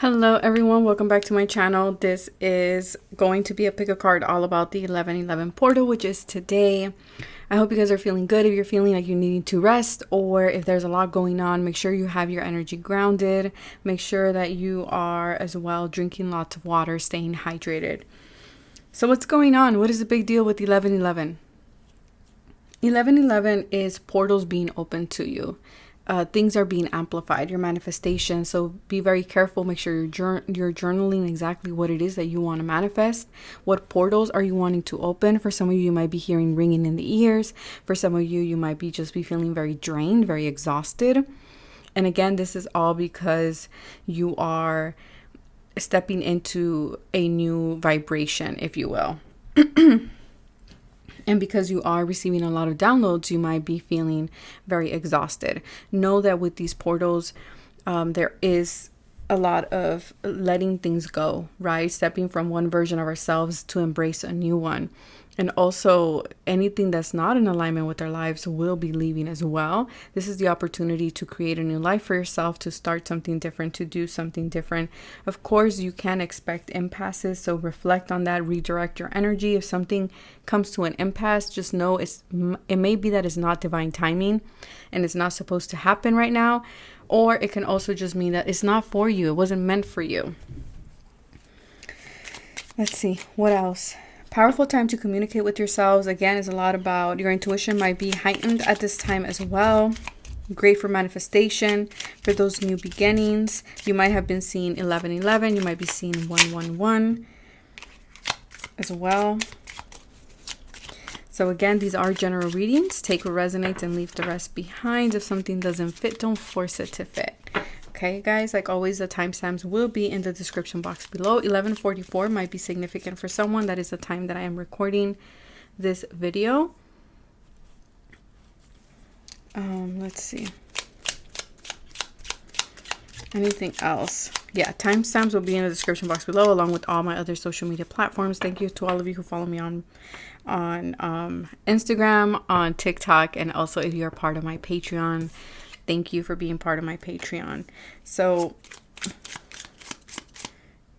Hello everyone, welcome back to my channel. This is going to be a pick a card all about the 11/11 portal, which is today. I hope you guys are feeling good. If you're feeling like you need to rest, or if there's a lot going on, make sure you have your energy grounded. Make sure that you are as well drinking lots of water, staying hydrated. So what's going on? What is the big deal with 11/11? 11/11 is portals being open to you. Things are being amplified, your manifestation. So be very careful. Make sure you're journaling exactly what it is that you want to manifest. What portals are you wanting to open? For some of you, you might be hearing ringing in the ears. For some of you, you might be just be feeling very drained, very exhausted. And again, this is all because you are stepping into a new vibration, if you will. And because you are receiving a lot of downloads, you might be feeling very exhausted. Know that with these portals, there is a lot of letting things go, right? Stepping from one version of ourselves to embrace a new one. And also anything that's not in alignment with our lives will be leaving as well. This is the opportunity to create a new life for yourself, to start something different, to do something different. Of course, you can expect impasses, so reflect on that, redirect your energy. If something comes to an impasse, just know it may be that it's not divine timing and it's not supposed to happen right now. Or it can also just mean that it's not for you. It wasn't meant for you. Let's see, what else? Powerful time to communicate with yourselves. Again, is a lot about your intuition might be heightened at this time as well. Great for manifestation, for those new beginnings. You might have been seeing 11/11. You might be seeing 111 as well. So again, these are general readings. Take what resonates and leave the rest behind. If something doesn't fit, don't force it to fit. Okay, guys, like always, the timestamps will be in the description box below. 11:44 might be significant for someone. That is the time that I am recording this video. Let's see. Anything else? Yeah, timestamps will be in the description box below, along with all my other social media platforms. Thank you to all of you who follow me on Instagram, on TikTok, and also if you're part of my Patreon. Thank you for being part of my Patreon. So,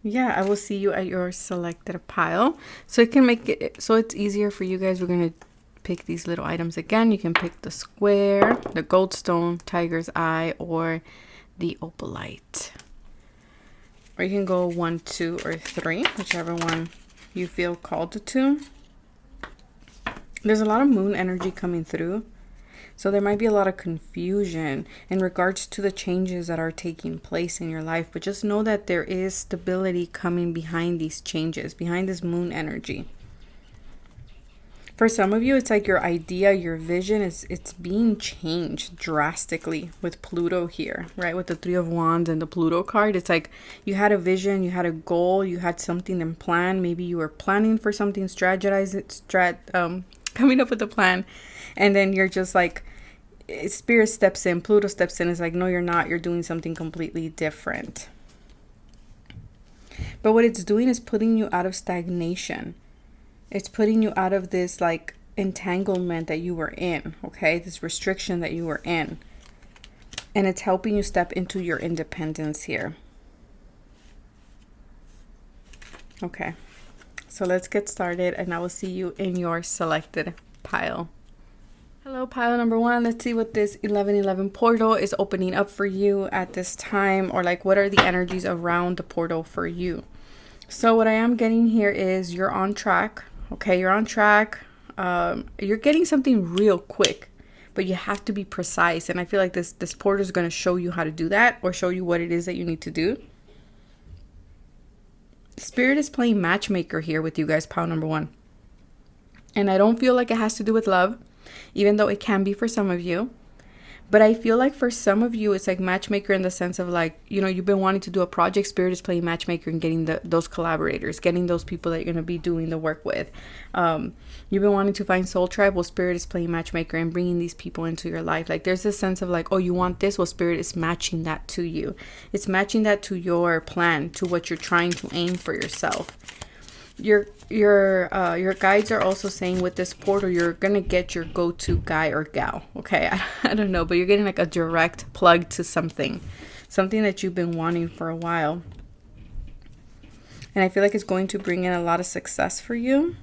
yeah, I will see you at your selected pile. So it can make it so it's easier for you guys. We're going to pick these little items again. You can pick the square, the goldstone, tiger's eye, or the opalite. Or you can go 1, 2, or 3, whichever one you feel called to. There's a lot of moon energy coming through. So there might be a lot of confusion in regards to the changes that are taking place in your life. But just know that there is stability coming behind these changes, behind this moon energy. For some of you, it's like your idea, your vision, it's being changed drastically with Pluto here, right? With the 3 of Wands and the Pluto card. It's like you had a vision, you had a goal, you had something in plan. Maybe you were planning for something, coming up with a plan. And then you're just like, Spirit steps in, Pluto steps in. It's like, no, you're not. You're doing something completely different. But what it's doing is putting you out of stagnation. It's putting you out of this like entanglement that you were in, okay? This restriction that you were in. And it's helping you step into your independence here. Okay. So let's get started, and I will see you in your selected pile. Hello, pile number 1. Let's see what this 11/11 portal is opening up for you at this time, or like what are the energies around the portal for you. So what I am getting here is you're on track. Okay, you're on track. You're getting something real quick, but you have to be precise. And I feel like this portal is going to show you how to do that, or show you what it is that you need to do. Spirit is playing matchmaker here with you guys, pile number 1. And I don't feel like it has to do with love, even though it can be for some of you. But I feel like for some of you, it's like matchmaker in the sense of like, you know, you've been wanting to do a project. Spirit is playing matchmaker and getting those collaborators, getting those people that you're going to be doing the work with. You've been wanting to find soul tribe. Well, Spirit is playing matchmaker and bringing these people into your life. Like there's this sense of like, oh, you want this? Well, Spirit is matching that to you. It's matching that to your plan, to what you're trying to aim for yourself. Your guides are also saying with this portal, you're gonna get your go-to guy or gal. Okay, I don't know, but you're getting like a direct plug to something that you've been wanting for a while. And I feel like it's going to bring in a lot of success for you.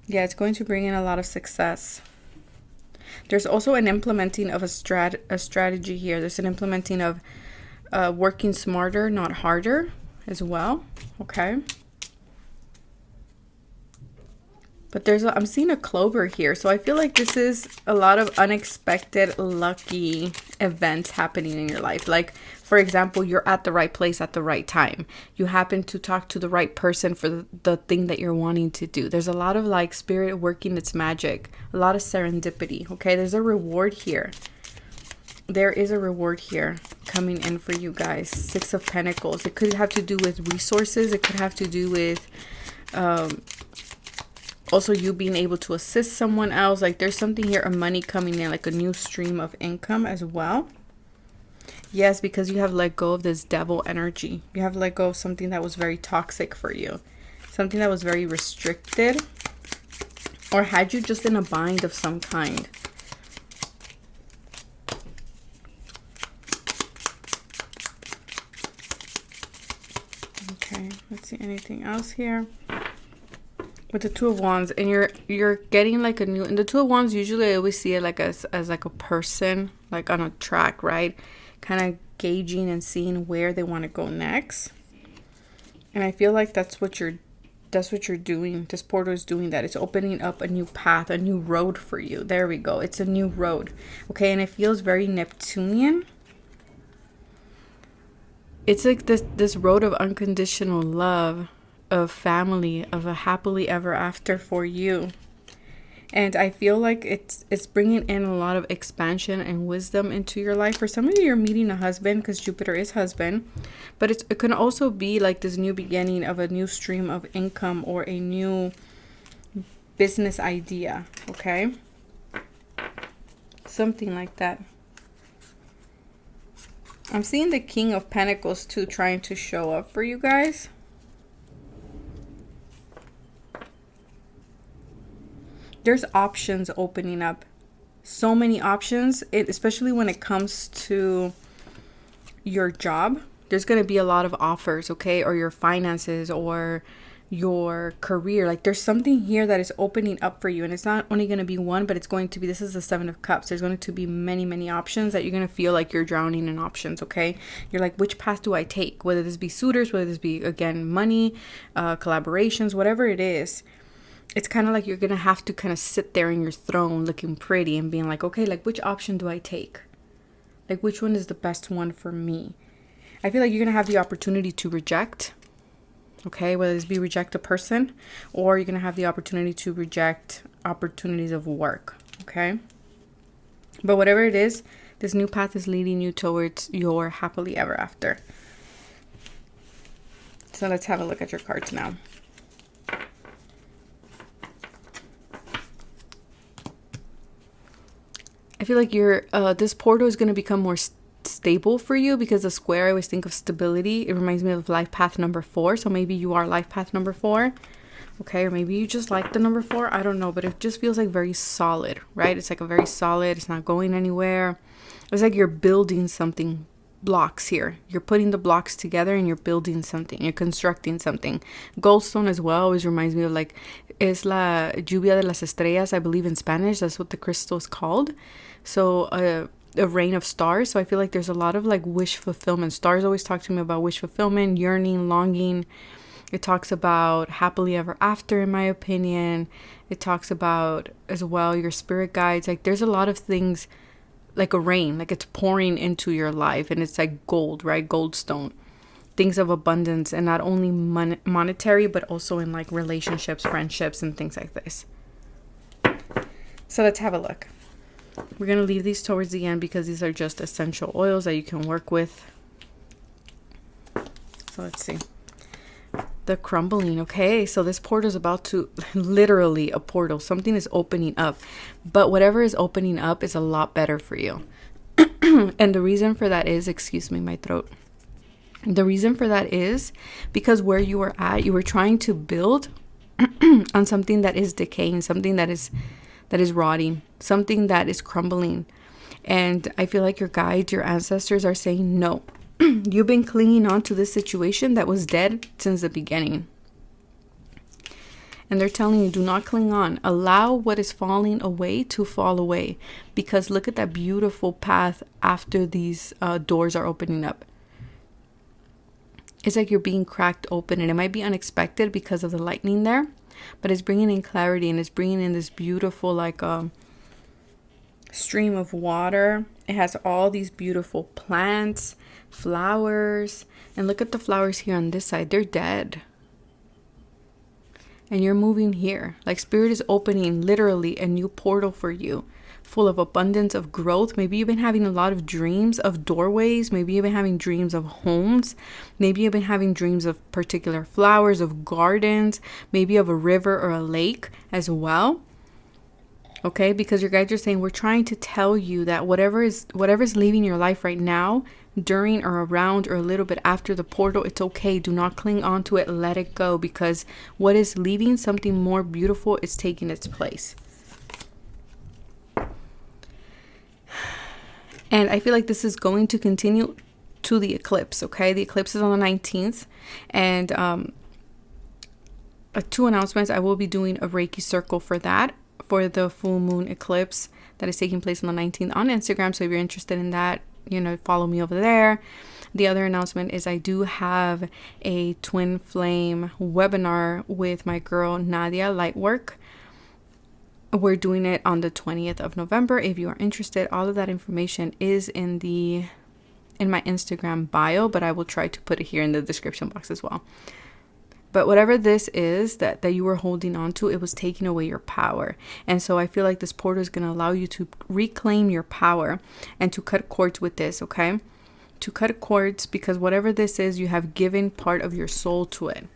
Yeah, it's going to bring in a lot of success. There's also an implementing of a strategy here. There's an implementing of working smarter, not harder as well. Okay. But I'm seeing a clover here. So I feel like this is a lot of unexpected, lucky events happening in your life. Like, for example, you're at the right place at the right time. You happen to talk to the right person for the thing that you're wanting to do. There's a lot of like spirit working its magic. A lot of serendipity. Okay, there's a reward here. There is a reward here coming in for you guys. 6 of Pentacles. It could have to do with resources. It could have to do with... also you being able to assist someone else. Like there's something here of money coming in, like a new stream of income as well. Yes, because you have let go of this devil energy. You have let go of something that was very toxic for you. Something that was very restricted. Or had you just in a bind of some kind. Okay, let's see anything else here. With the 2 of Wands, and you're getting like a new, and the 2 of Wands, usually I always see it like as like a person, like on a track, right? Kind of gauging and seeing where they want to go next. And I feel like that's what you're doing. This portal is doing that. It's opening up a new path, a new road for you. There we go. It's a new road. Okay, and it feels very Neptunian. It's like this road of unconditional love, of family, of a happily ever after for you. And I feel like it's bringing in a lot of expansion and wisdom into your life. For some of you, you're meeting a husband, because Jupiter is husband. But it can also be like this new beginning of a new stream of income or a new business idea. Okay, something like that. I'm seeing the King of Pentacles too, trying to show up for you guys. There's options opening up. So many options, especially when it comes to your job. There's going to be a lot of offers, okay? Or your finances or your career. Like there's something here that is opening up for you. And it's not only going to be one, but it's going to be, this is the 7 of Cups. There's going to be many, many options that you're going to feel like you're drowning in options, okay? You're like, which path do I take? Whether this be suitors, whether this be, again, money, collaborations, whatever it is. It's kind of like you're going to have to kind of sit there in your throne looking pretty and being like, okay, like which option do I take? Like which one is the best one for me? I feel like you're going to have the opportunity to reject, okay? Whether this be reject a person, or you're going to have the opportunity to reject opportunities of work, okay? But whatever it is, this new path is leading you towards your happily ever after. So let's have a look at your cards now. I feel like this portal is going to become more stable for you, because the square, I always think of stability. It reminds me of life path number 4. So maybe you are life path number 4. Okay, or maybe you just like the number 4. I don't know, but it just feels like very solid, right? It's like a very solid, it's not going anywhere. It's like you're building something, blocks here. You're putting the blocks together and you're building something. You're constructing something. Goldstone as well always reminds me of like, es la lluvia de las estrellas, I believe in Spanish. That's what the crystal is called. So a rain of stars. So I feel like there's a lot of like wish fulfillment. Stars always talk to me about wish fulfillment, yearning, longing. It talks about happily ever after, in my opinion. It talks about as well your spirit guides. Like there's a lot of things, like a rain, like it's pouring into your life, and it's like gold, right? Goldstone. Things of abundance, and not only monetary, but also in like relationships, friendships, and things like this. So let's have a look. We're going to leave these towards the end because these are just essential oils that you can work with. So let's see. The crumbling. Okay, so this portal is about to, literally a portal. Something is opening up. But whatever is opening up is a lot better for you. And the reason for that is, excuse me, my throat. The reason for that is because where you were at, you were trying to build on something that is decaying, something that is rotting, something that is crumbling. And I feel like your guides, your ancestors are saying, no, You've been clinging on to this situation that was dead since the beginning. And they're telling you, do not cling on. Allow what is falling away to fall away. Because look at that beautiful path after these doors are opening up. It's like you're being cracked open. And it might be unexpected because of the lightning there. But it's bringing in clarity. And it's bringing in this beautiful like stream of water. It has all these beautiful plants, flowers. And look at the flowers here on this side. They're dead. And you're moving here. Like Spirit is opening literally a new portal for you. Full of abundance, of growth. Maybe you've been having a lot of dreams of doorways. Maybe you've been having dreams of homes. Maybe you've been having dreams of particular flowers, of gardens. Maybe of a river or a lake as well. Okay, because your guides are saying, we're trying to tell you that whatever is leaving your life right now, during or around or a little bit after the portal, it's okay. Do not cling on to it. Let it go, because what is leaving, something more beautiful is taking its place. And I feel like this is going to continue to the eclipse. Okay, the eclipse is on the 19th, and 2 announcements. I will be doing a Reiki circle for that, for the full moon eclipse that is taking place on the 19th on Instagram. So if you're interested in that, follow me over there. The other announcement is I do have a twin flame webinar with my girl Nadia Lightwork. We're doing it on the 20th of November. If you are interested, all of that information is in my Instagram bio, but I will try to put it here in the description box as well. But whatever this is that you were holding on to, it was taking away your power. And so I feel like this portal is going to allow you to reclaim your power and to cut cords with this, okay? To cut cords, because whatever this is, you have given part of your soul to it.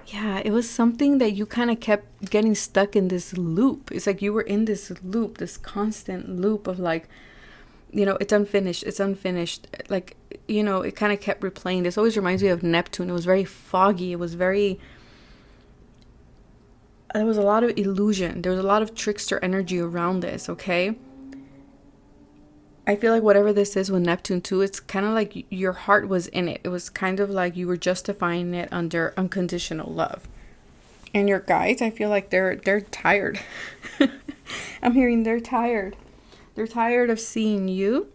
Yeah, it was something that you kind of kept getting stuck in this loop. It's like you were in this loop, this constant loop of like, it's unfinished. Like, it kind of kept replaying. This always reminds me of Neptune. It was very foggy. There was a lot of illusion. There was a lot of trickster energy around this, okay? I feel like whatever this is with Neptune too, it's kind of like your heart was in it. It was kind of like you were justifying it under unconditional love. And your guides, I feel like they're tired. I'm hearing they're tired. They're tired of seeing you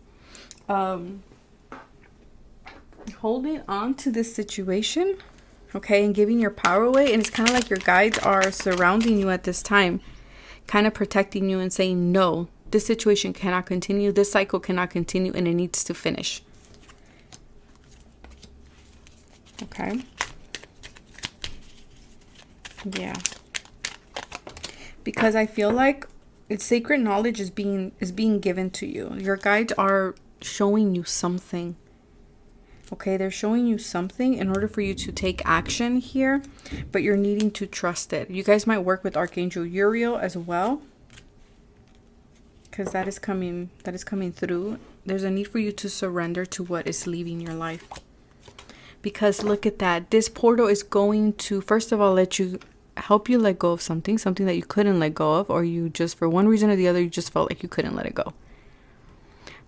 holding on to this situation, okay, and giving your power away. And it's kind of like your guides are surrounding you at this time, kind of protecting you and saying, no, this situation cannot continue. This cycle cannot continue, and it needs to finish. Okay. Yeah. Because I feel like sacred knowledge is being given to you. Your guides are showing you something. Okay, they're showing you something in order for you to take action here, but you're needing to trust it. You guys might work with Archangel Uriel as well, because that is coming through. There's a need for you to surrender to what is leaving your life. Because look at that. This portal is going to, first of all, help you let go of something that you couldn't let go of, or you just, for one reason or the other, you just felt like you couldn't let it go.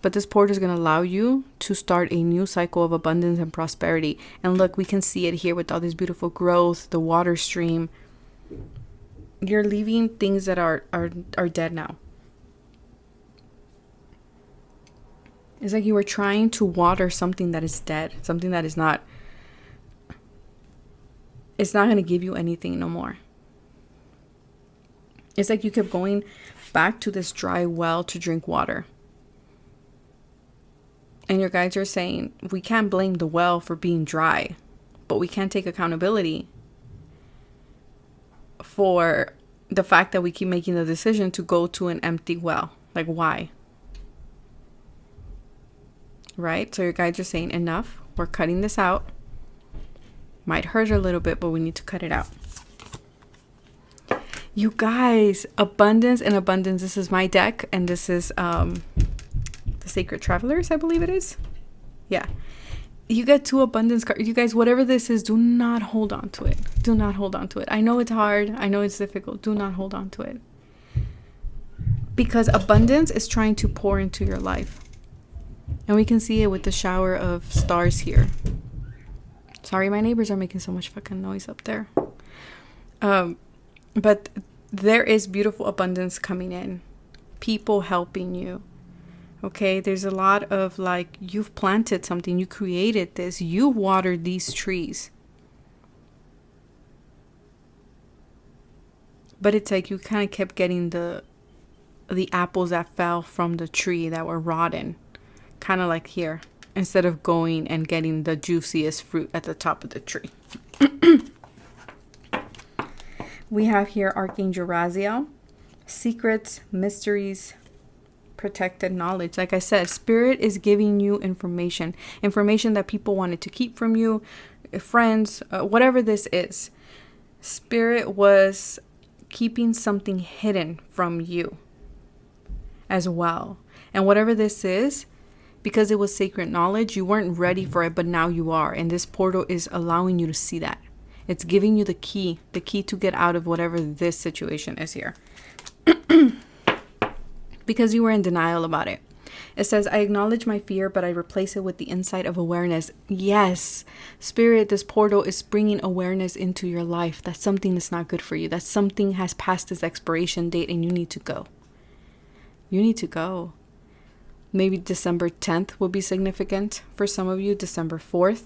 But this portal is going to allow you to start a new cycle of abundance and prosperity. And look, we can see it here with all this beautiful growth, the water stream. You're leaving things that are dead now. It's like you were trying to water something that is dead, something that is not, it's not going to give you anything no more. It's like you kept going back to this dry well to drink water. And your guides are saying, we can't blame the well for being dry, but we can't take accountability for the fact that we keep making the decision to go to an empty well. Like, why? Right? So your guides are saying, enough. We're cutting this out. Might hurt a little bit, but we need to cut it out. You guys, abundance and abundance. This is my deck, and this is the Sacred Travelers, I believe it is. Yeah. You get 2 abundance cards. You guys, whatever this is, do not hold on to it. Do not hold on to it. I know it's hard. I know it's difficult. Do not hold on to it. Because abundance is trying to pour into your life. And we can see it with the shower of stars here. Sorry, my neighbors are making so much fucking noise up there. But there is beautiful abundance coming in. People helping you. Okay, there's a lot of like, you've planted something, you created this, you watered these trees. But it's like you kind of kept getting the apples that fell from the tree that were rotten. Kind of like here. Instead of going and getting the juiciest fruit at the top of the tree. We have here Archangel Raziel. Secrets, mysteries, protected knowledge. Like I said, Spirit is giving you information. Information that people wanted to keep from you. Friends, whatever this is. Spirit was keeping something hidden from you as well. And whatever this is, because it was sacred knowledge, you weren't ready for it, but now you are. And this portal is allowing you to see that. It's giving you the key to get out of whatever this situation is here. Because you were in denial about it. It says, I acknowledge my fear, but I replace it with the insight of awareness. Yes, Spirit, this portal is bringing awareness into your life that something is not good for you, that something has passed its expiration date and you need to go. You need to go. Maybe December 10th will be significant for some of you, December 4th.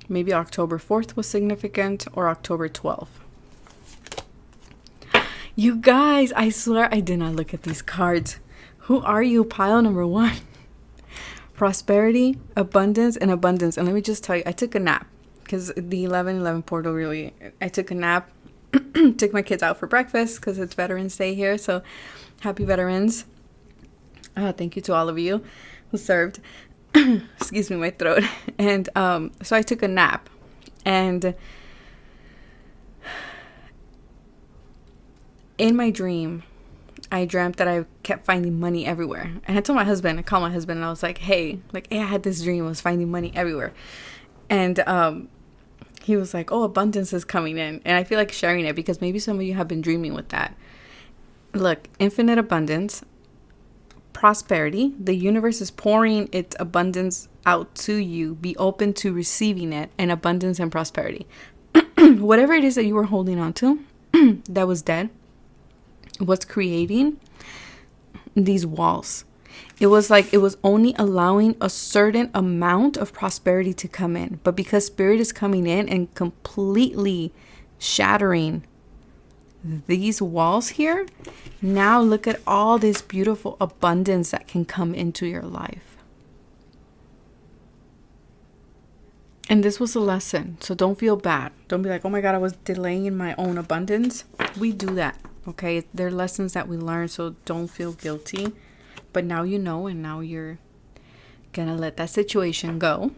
Maybe October 4th was significant, or October 12th. You guys, I swear I did not look at these cards. Who are you? Pile number 1. Prosperity, abundance, and abundance. And let me just tell you, I took a nap. Because the 11/11 portal really, I took a nap. Took my kids out for breakfast because it's Veterans Day here. So happy Veterans. Thank you to all of you who served. Excuse me, my throat. And so I took a nap. And in my dream, I dreamt that I kept finding money everywhere. And I told my husband, I called my husband and I was like, hey, I had this dream. I was finding money everywhere. And he was like, oh, abundance is coming in. And I feel like sharing it because maybe some of you have been dreaming with that. Look, infinite abundance, prosperity. The universe is pouring its abundance out to you. Be open to receiving it, and abundance and prosperity. Whatever it is that you were holding on to that was dead, was creating these walls. It was like it was only allowing a certain amount of prosperity to come in. But because Spirit is coming in and completely shattering these walls here, now look at all this beautiful abundance that can come into your life. And this was a lesson. So don't feel bad. Don't be like, oh my God, I was delaying my own abundance. We do that. Okay. They're lessons that we learn. So don't feel guilty. But now you know, and now you're going to let that situation go.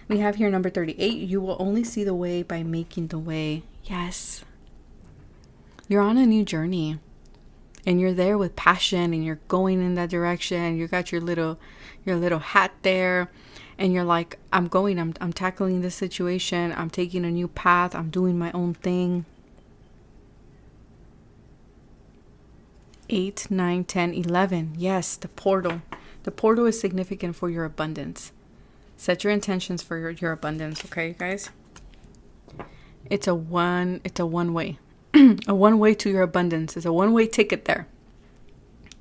We have here number 38. You will only see the way by making the way. Yes. You're on a new journey. And you're there with passion, and you're going in that direction. You got your little hat there. And you're like, I'm tackling this situation. I'm taking a new path. I'm doing my own thing. 8, 9, 10, 11. Yes, the portal. The portal is significant for your abundance. Set your intentions for your abundance, okay, guys? It's a one way. A one way to your abundance. It's a one-way ticket there.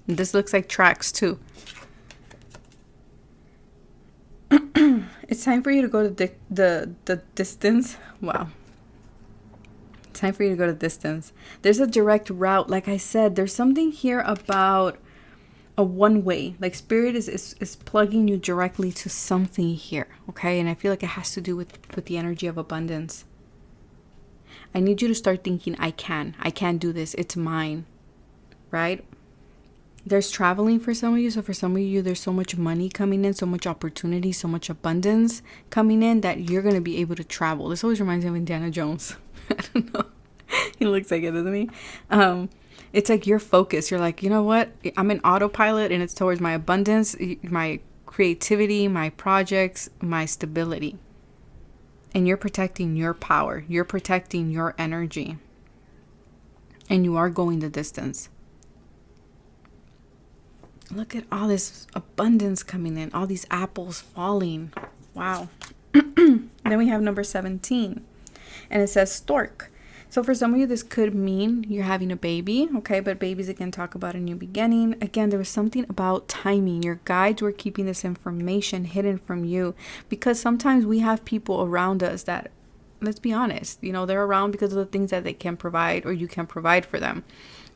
And this looks like tracks too. It's time for you to go to the distance. Wow. It's time for you to go to distance. There's a direct route. Like I said, there's something here about a one way. Like Spirit is plugging you directly to something here. Okay. And I feel like it has to do with the energy of abundance. I need you to start thinking, I can do this. It's mine. Right? There's traveling for some of you. So for some of you, there's so much money coming in, so much opportunity, so much abundance coming in that you're going to be able to travel. This always reminds me of Indiana Jones. I don't know. He looks like it, doesn't he? It's like your focus. You're like, you know what? I'm in autopilot and it's towards my abundance, my creativity, my projects, my stability. And you're protecting your power. You're protecting your energy. And you are going the distance. Look at all this abundance coming in, all these apples falling. Wow. Then we have number 17, and it says stork. So for some of you, this could mean you're having a baby, okay? But babies, again, talk about a new beginning. Again, there was something about timing. Your guides were keeping this information hidden from you, because sometimes we have people around us that, let's be honest, you know, they're around because of the things that they can provide or you can provide for them.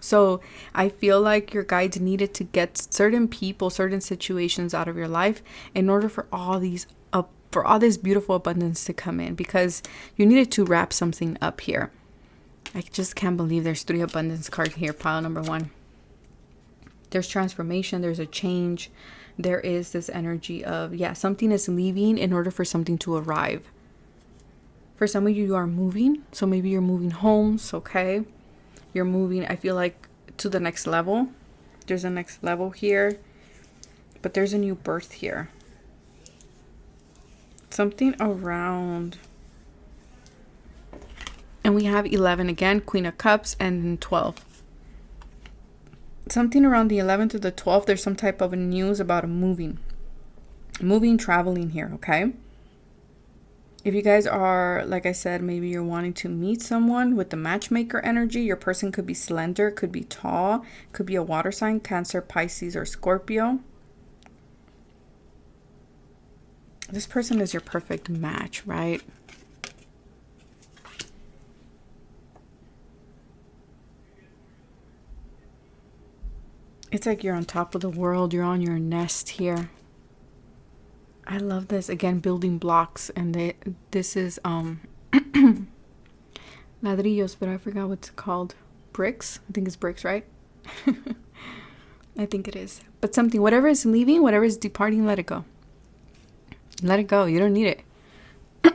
So I feel like your guides needed to get certain people, certain situations out of your life in order for all this beautiful abundance to come in, because you needed to wrap something up here. I just can't believe there's 3 abundance cards here, pile number 1. There's transformation, there's a change. There is this energy of, something is leaving in order for something to arrive. For some of you, you are moving. So maybe you're moving homes, okay? You're moving, I feel like, to the next level. There's a next level here. But there's a new birth here. Something around... And we have 11 again, Queen of Cups, and then 12. Something around the 11th to the 12th, there's some type of news about a moving, traveling here, okay? If you guys are, like I said, maybe you're wanting to meet someone with the matchmaker energy. Your person could be slender, could be tall, could be a water sign, Cancer, Pisces, or Scorpio. This person is your perfect match, right? It's like you're on top of the world. You're on your nest here. I love this. Again, building blocks. And this is ladrillos, but I forgot what's it called. Bricks? I think it's bricks, right? I think it is. But something, whatever is leaving, whatever is departing, let it go. Let it go. You don't need it.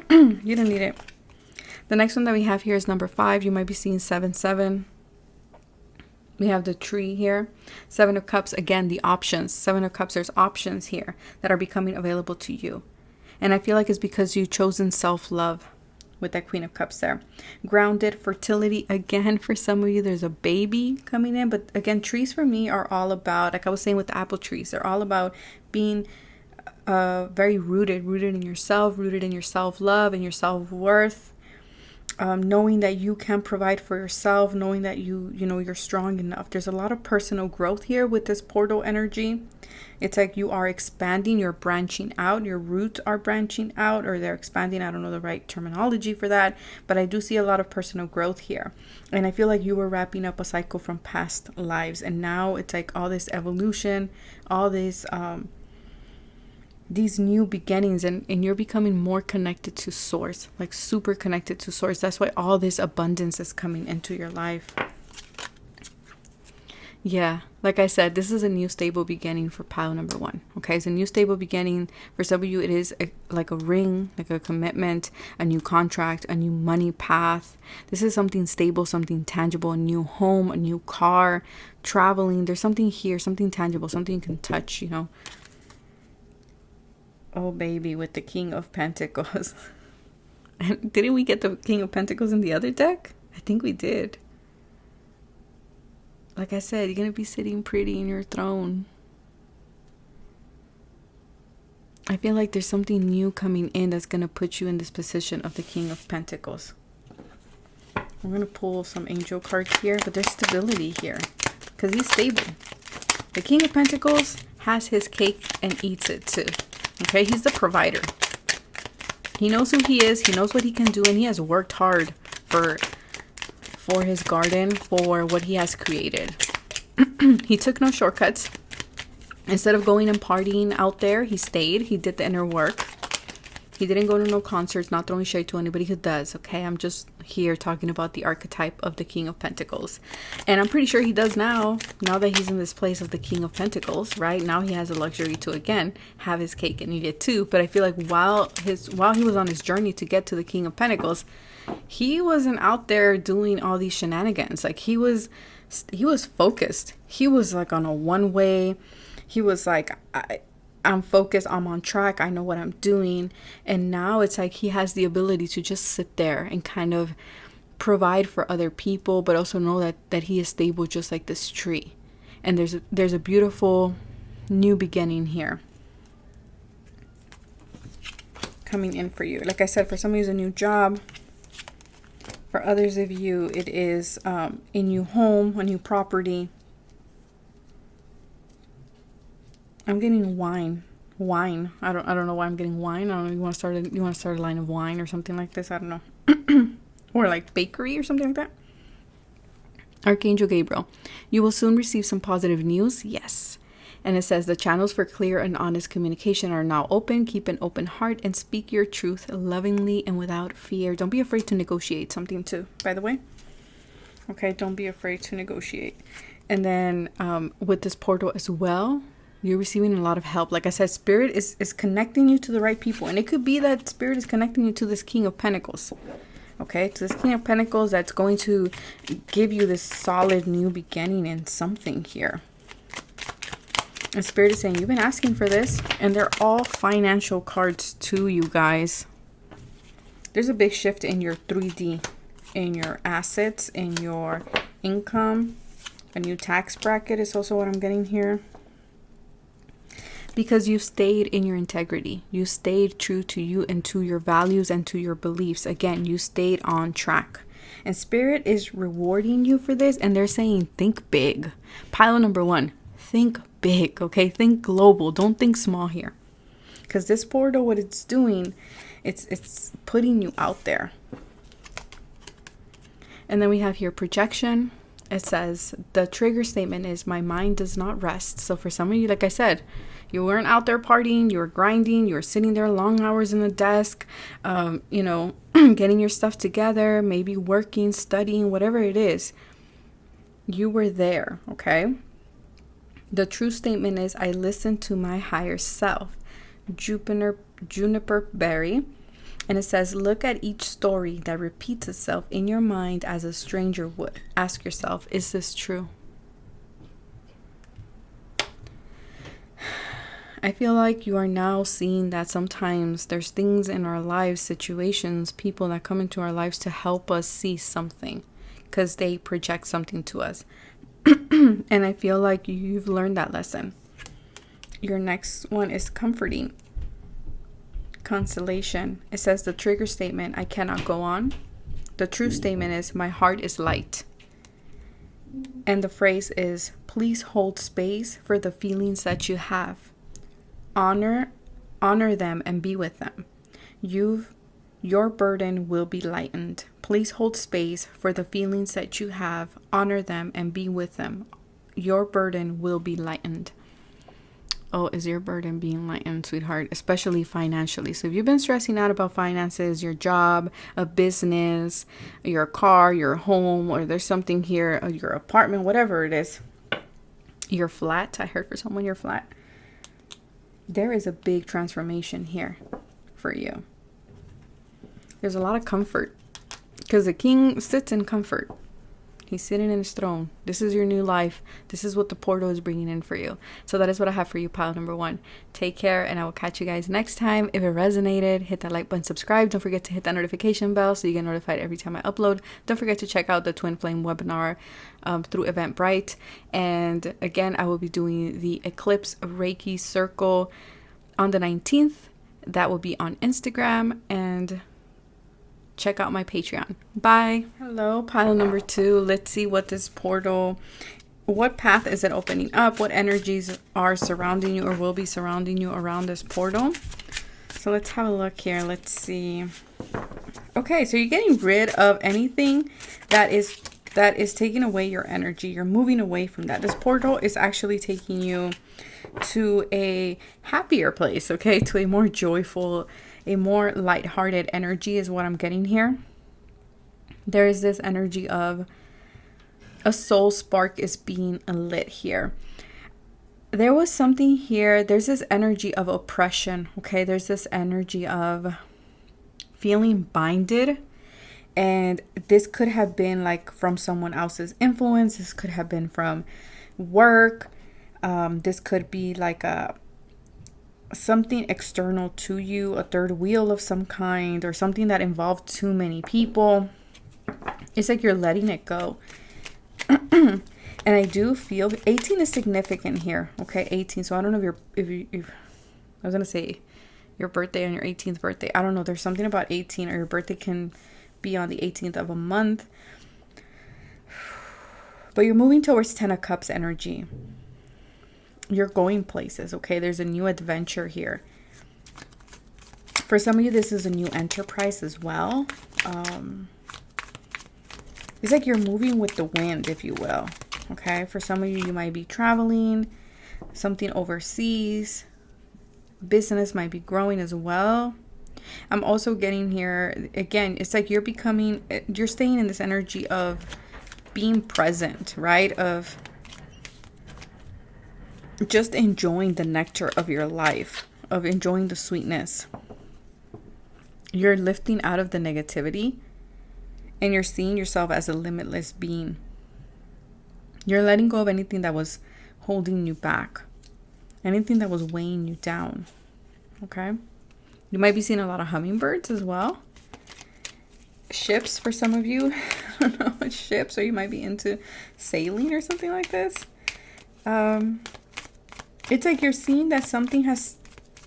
You don't need it. The next one that we have here is number 5. You might be seeing 7-7. We have the tree here. 7 of Cups, again, the options. 7 of Cups, there's options here that are becoming available to you. And I feel like it's because you've chosen self-love with that Queen of Cups there. Grounded, fertility. Again, for some of you, there's a baby coming in. But again, trees for me are all about, like I was saying with the apple trees, they're all about being very rooted in yourself, rooted in your self-love and your self-worth. Knowing that you can provide for yourself, knowing that you're strong enough. There's a lot of personal growth here with this portal energy. It's like you are expanding, you're branching out, your roots are branching out, or they're expanding. I don't know the right terminology for that, but I do see a lot of personal growth here. And I feel like you were wrapping up a cycle from past lives, and now it's like all this evolution, all this these new beginnings, and you're becoming more connected to source, like super connected to source. That's why all this abundance is coming into your life. Yeah, like I said, this is a new stable beginning for pile number 1. Okay, it's a new stable beginning. For some of you, it is like a ring, like a commitment, a new contract, a new money path. This is something stable, something tangible, a new home, a new car, traveling. There's something here, something tangible, something you can touch, you know. Oh, baby, with the King of Pentacles. And didn't we get the King of Pentacles in the other deck? I think we did. Like I said, you're going to be sitting pretty in your throne. I feel like there's something new coming in that's going to put you in this position of the King of Pentacles. I'm going to pull some angel cards here, but there's stability here because he's stable. The King of Pentacles has his cake and eats it too. Okay, he's the provider. He knows who he is. He knows what he can do, and he has worked hard for his garden, for what he has created. He took no shortcuts. Instead of going and partying out there, he stayed. He did the inner work. He didn't go to no concerts, not throwing shade to anybody who does, okay? I'm just here talking about the archetype of the King of Pentacles. And I'm pretty sure he does now that he's in this place of the King of Pentacles, right? Now he has the luxury to, again, have his cake and eat it too. But I feel like while he was on his journey to get to the King of Pentacles, he wasn't out there doing all these shenanigans. Like he was focused. He was like on a one-way. He was like, I'm focused, I'm on track, I know what I'm doing. And now it's like he has the ability to just sit there and kind of provide for other people, but also know that he is stable just like this tree. And there's a beautiful new beginning here coming in for you. Like I said, for some of you, it's a new job. For others of you, it is a new home, a new property. I'm getting wine. I don't know why I'm getting wine. I don't know. You want to start a line of wine or something like this. I don't know. Or like bakery or something like that. Archangel Gabriel, you will soon receive some positive news. Yes. And it says the channels for clear and honest communication are now open. Keep an open heart and speak your truth lovingly and without fear. Don't be afraid to negotiate something too, by the way. Okay, don't be afraid to negotiate. And then with this portal as well, you're receiving a lot of help. Like I said, Spirit is connecting you to the right people. And it could be that Spirit is connecting you to this King of Pentacles. Okay, to this King of Pentacles that's going to give you this solid new beginning in something here. And Spirit is saying, you've been asking for this. And they're all financial cards too, you guys. There's a big shift in your 3D, in your assets, in your income. A new tax bracket is also what I'm getting here. Because you stayed in your integrity. You stayed true to you and to your values and to your beliefs. Again, you stayed on track. And Spirit is rewarding you for this. And they're saying, think big. Pile number 1. Think big, okay? Think global. Don't think small here. Because this portal, what it's doing, it's putting you out there. And then we have here projection. It says, the trigger statement is, my mind does not rest. So for some of you, like I said, you weren't out there partying, you were grinding, you were sitting there long hours in the desk, you know, getting your stuff together, maybe working, studying, whatever it is. You were there, okay? The true statement is, I listen to my higher self. Juniper Berry. And it says, look at each story that repeats itself in your mind as a stranger would. Ask yourself, is this true? I feel like you are now seeing that sometimes there's things in our lives, situations, people that come into our lives to help us see something because they project something to us. And I feel like you've learned that lesson. Your next one is comforting. Constellation. It says the trigger statement, I cannot go on. The true statement is, my heart is light. And the phrase is, please hold space for the feelings that you have. Honor them and be with them. Your burden will be lightened. Please hold space for the feelings that you have. Honor them and be with them. Your burden will be lightened. Oh, is your burden being lightened, sweetheart? Especially financially. So if you've been stressing out about finances, your job, a business, your car, your home, or there's something here, your apartment, whatever it is, your flat. I heard for someone, your flat. There is a big transformation here for you. There's a lot of comfort because the king sits in comfort. He's sitting in his throne. This is your new life. This is what the portal is bringing in for you. So that is what I have for you, pile number 1. Take care, and I will catch you guys next time. If it resonated, hit that like button, subscribe. Don't forget to hit that notification bell so you get notified every time I upload. Don't forget to check out the Twin Flame webinar through Eventbrite. And again, I will be doing the Eclipse Reiki Circle on the 19th. That will be on Instagram, and check out my Patreon. Bye. Hello, pile number 2. Let's see what this portal, what path is it opening up? What energies are surrounding you or will be surrounding you around this portal? So let's have a look here. Let's see. Okay, so you're getting rid of anything that is taking away your energy. You're moving away from that. This portal is actually taking you to a happier place, okay? To a more joyful, a more lighthearted energy is what I'm getting here. There is this energy of a soul spark is being lit here. There was something here. There's this energy of oppression, okay? There's this energy of feeling binded. And this could have been like from someone else's influence. This could have been from work. This could be like something external to you, a third wheel of some kind, or something that involved too many people. It's like you're letting it go. And I do feel 18 is significant here. Okay, 18. So I don't know if I was gonna say your birthday on your 18th birthday. I don't know. There's something about 18, or your birthday can be on the 18th of a month. But you're moving towards 10 of Cups energy. You're going places, okay? There's a new adventure here. For some of you, this is a new enterprise as well. It's like you're moving with the wind, if you will. Okay, for some of you, you might be traveling, something overseas. Business might be growing as well. I'm also getting here, again, it's like you're staying in this energy of being present, right? Of just enjoying the nectar of your life, of enjoying the sweetness. You're lifting out of the negativity, and you're seeing yourself as a limitless being. You're letting go of anything that was holding you back, anything that was weighing you down. Okay? You might be seeing a lot of hummingbirds as well. Ships for some of you. I don't know, ships, or you might be into sailing or something like this. It's like you're seeing that something has,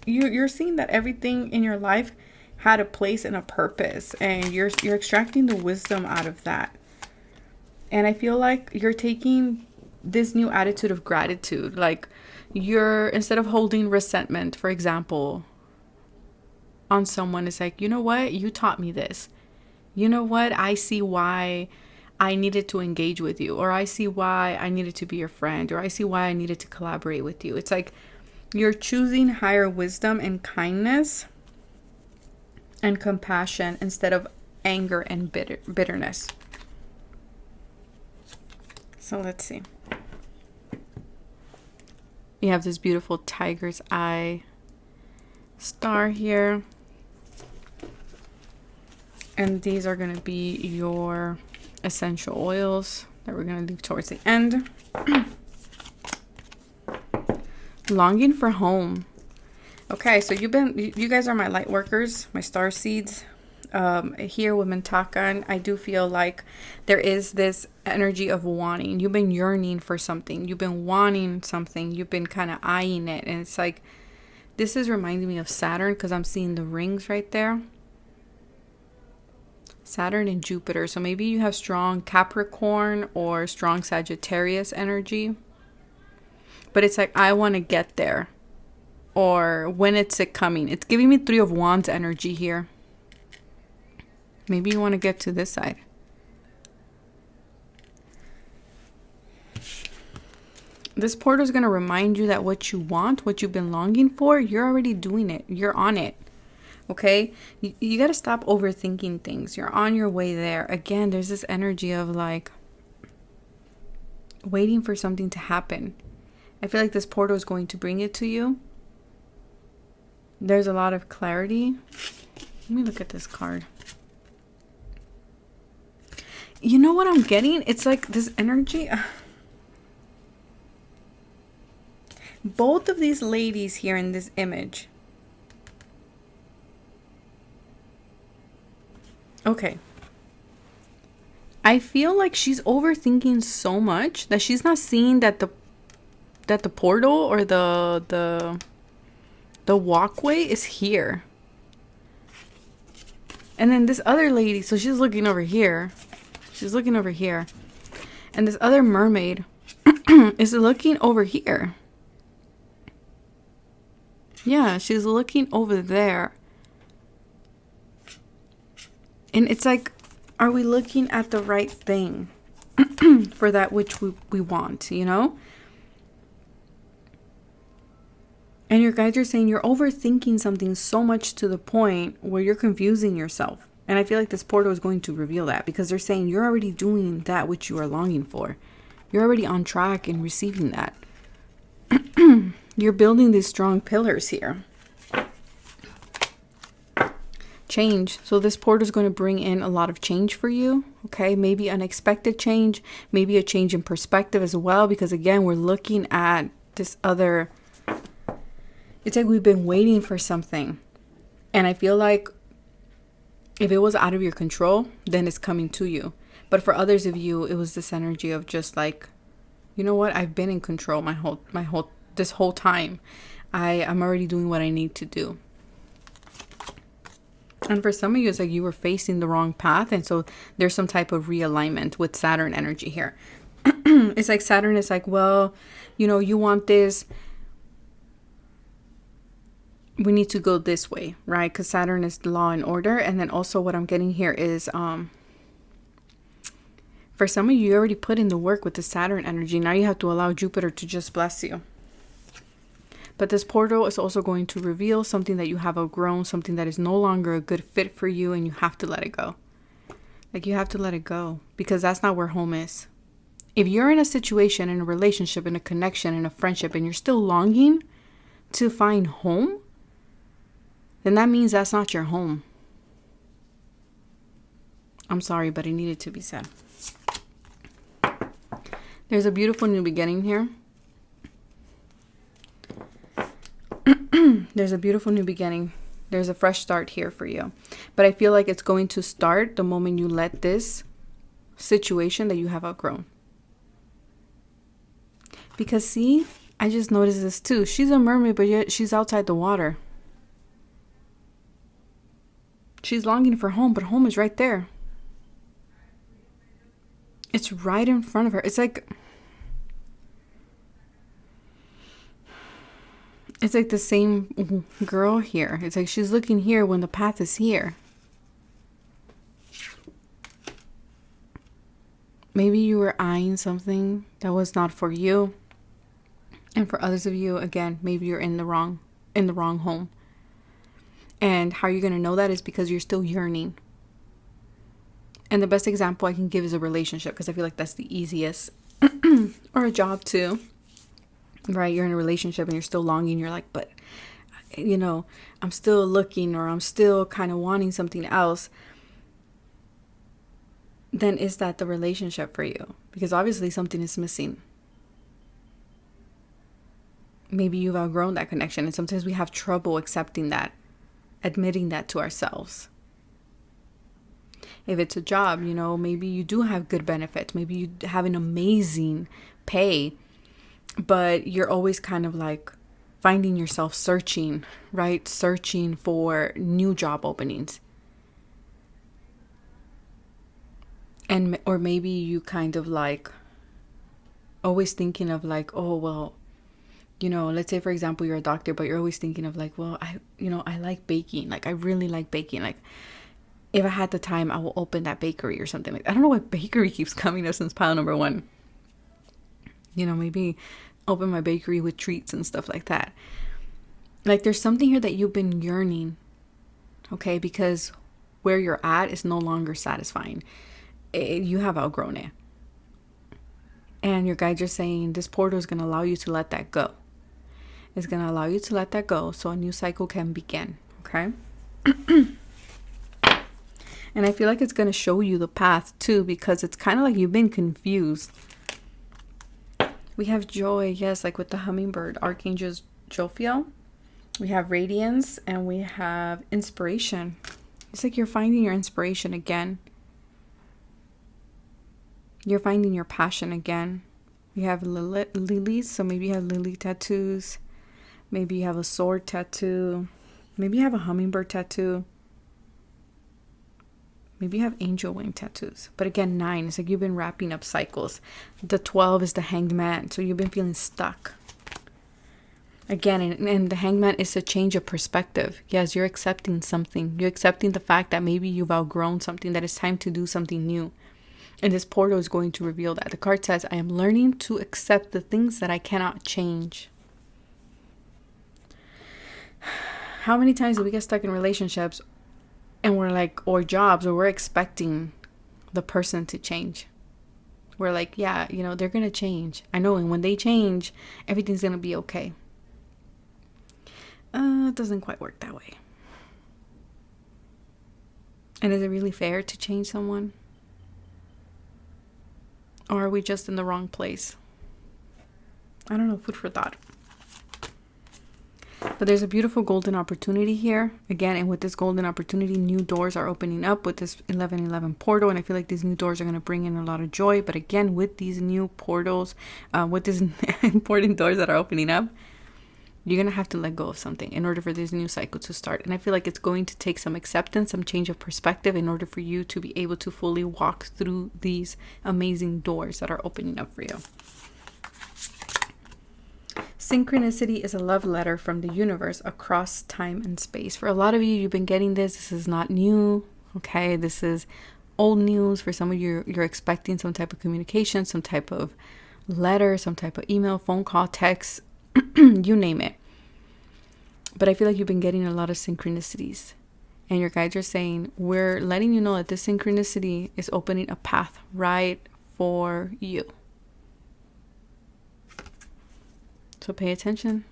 you're seeing that everything in your life had a place and a purpose, and you're extracting the wisdom out of that. And I feel like you're taking this new attitude of gratitude. Like instead of holding resentment, for example, on someone, it's like, you know what? You taught me this. You know what? I see why I needed to engage with you, or I see why I needed to be your friend, or I see why I needed to collaborate with you. It's like you're choosing higher wisdom and kindness and compassion instead of anger and bitterness. So let's see. You have this beautiful tiger's eye star here. And these are going to be your essential oils that we're going to leave towards the end. Longing for home. Okay, so you guys are my light workers, my star seeds. Here with Mentakan, I do feel like there is this energy of wanting. You've been yearning for something. You've been wanting something. You've been kind of eyeing it. And it's like, this is reminding me of Saturn, because I'm seeing the rings right there. Saturn and Jupiter. So maybe you have strong Capricorn or strong Sagittarius energy. But it's like, I want to get there. Or when it's it coming. It's giving me 3 of Wands energy here. Maybe you want to get to this side. This portal is going to remind you that what you want, what you've been longing for, you're already doing it. You're on it. Okay? You got to stop overthinking things. You're on your way there. Again, there's this energy of like waiting for something to happen. I feel like this portal is going to bring it to you. There's a lot of clarity. Let me look at this card. You know what I'm getting? It's like this energy. Both of these ladies here in this image. Okay. I feel like she's overthinking so much that she's not seeing that the portal or the walkway is here. And then this other lady, so she's looking over here. She's looking over here. And this other mermaid is looking over here. Yeah, she's looking over there. And it's like, are we looking at the right thing for that which we want, you know? And your guides are saying you're overthinking something so much to the point where you're confusing yourself. And I feel like this portal is going to reveal that, because they're saying you're already doing that which you are longing for. You're already on track in receiving that. You're building these strong pillars here. Change. So this portal is going to bring in a lot of change for you. Okay, maybe unexpected change, maybe a change in perspective as well, because again, we're looking at this other. It's like we've been waiting for something. And I feel like if it was out of your control, then it's coming to you. But for others of you, it was this energy of just like, you know what? I've been in control this whole time. I'm already doing what I need to do. And for some of you, it's like you were facing the wrong path. And so there's some type of realignment with Saturn energy here. It's like Saturn is like, well, you know, you want this. We need to go this way, right? Because Saturn is law and order. And then also what I'm getting here is, for some of you, you already put in the work with the Saturn energy. Now you have to allow Jupiter to just bless you. But this portal is also going to reveal something that you have outgrown, something that is no longer a good fit for you, and you have to let it go. Like, you have to let it go because that's not where home is. If you're in a situation, in a relationship, in a connection, in a friendship, and you're still longing to find home, then that means that's not your home. I'm sorry, but it needed to be said. There's a beautiful new beginning here. There's a beautiful new beginning. There's a fresh start here for you. But I feel like it's going to start the moment you let this situation that you have outgrown. Because see, I just noticed this too. She's a mermaid, but yet she's outside the water. She's longing for home, but home is right there. It's right in front of her. It's like the same girl here. It's like she's looking here when the path is here. Maybe you were eyeing something that was not for you. And for others of you, again, maybe you're in the wrong home. And how you're going to know that is because you're still yearning. And the best example I can give is a relationship, because I feel like that's the easiest. Or a job too. Right? You're in a relationship and you're still longing. You're like, but, you know, I'm still looking, or I'm still kind of wanting something else. Then is that the relationship for you? Because obviously something is missing. Maybe you've outgrown that connection. And sometimes we have trouble accepting that, admitting that to ourselves. If it's a job, you know, maybe you do have good benefits. Maybe you have an amazing pay. But you're always kind of like finding yourself searching, right? Searching for new job openings. Or maybe you kind of like always thinking of like, oh, well, you know, let's say, for example, you're a doctor, but you're always thinking of like, well, I like baking. Like, I really like baking. Like, if I had the time, I will open that bakery or something like that. I don't know why bakery keeps coming up since pile number 1. You know, maybe open my bakery with treats and stuff like that. Like, there's something here that you've been yearning, okay? Because where you're at is no longer satisfying. You have outgrown it. And your guides are saying this portal is going to allow you to let that go. It's going to allow you to let that go so a new cycle can begin, okay? And I feel like it's going to show you the path too, because it's kind of like you've been confused. We have joy, yes, like with the hummingbird, Archangel Jophiel. We have radiance, and we have inspiration. It's like you're finding your inspiration again. You're finding your passion again. We have lilies, so maybe you have lily tattoos. Maybe you have a sword tattoo. Maybe you have a hummingbird tattoo. Maybe you have angel wing tattoos. But again, 9, it's like you've been wrapping up cycles. The 12 is the hanged man. So you've been feeling stuck. Again, and the hanged man is a change of perspective. Yes, you're accepting something. You're accepting the fact that maybe you've outgrown something, that it's time to do something new. And this portal is going to reveal that. The card says, I am learning to accept the things that I cannot change. How many times do we get stuck in relationships and we're like, or jobs, or we're expecting the person to change? We're like, yeah, you know, they're going to change. I know. And when they change, everything's going to be okay. It doesn't quite work that way. And is it really fair to change someone? Or are we just in the wrong place? I don't know. Food for thought. But there's a beautiful golden opportunity here. Again, and with this golden opportunity, new doors are opening up with this 1111 portal. And I feel like these new doors are going to bring in a lot of joy. But again, with these new portals, with these important doors that are opening up, you're going to have to let go of something in order for this new cycle to start. And I feel like it's going to take some acceptance, some change of perspective in order for you to be able to fully walk through these amazing doors that are opening up for you. Synchronicity is a love letter from the universe across time and space. For a lot of you, you've been getting this. This is not new. Okay, this is old news. For some of you, you're expecting some type of communication, some type of letter, some type of email, phone call, text, you name it. But I feel like you've been getting a lot of synchronicities. And your guides are saying, we're letting you know that this synchronicity is opening a path right for you. So pay attention.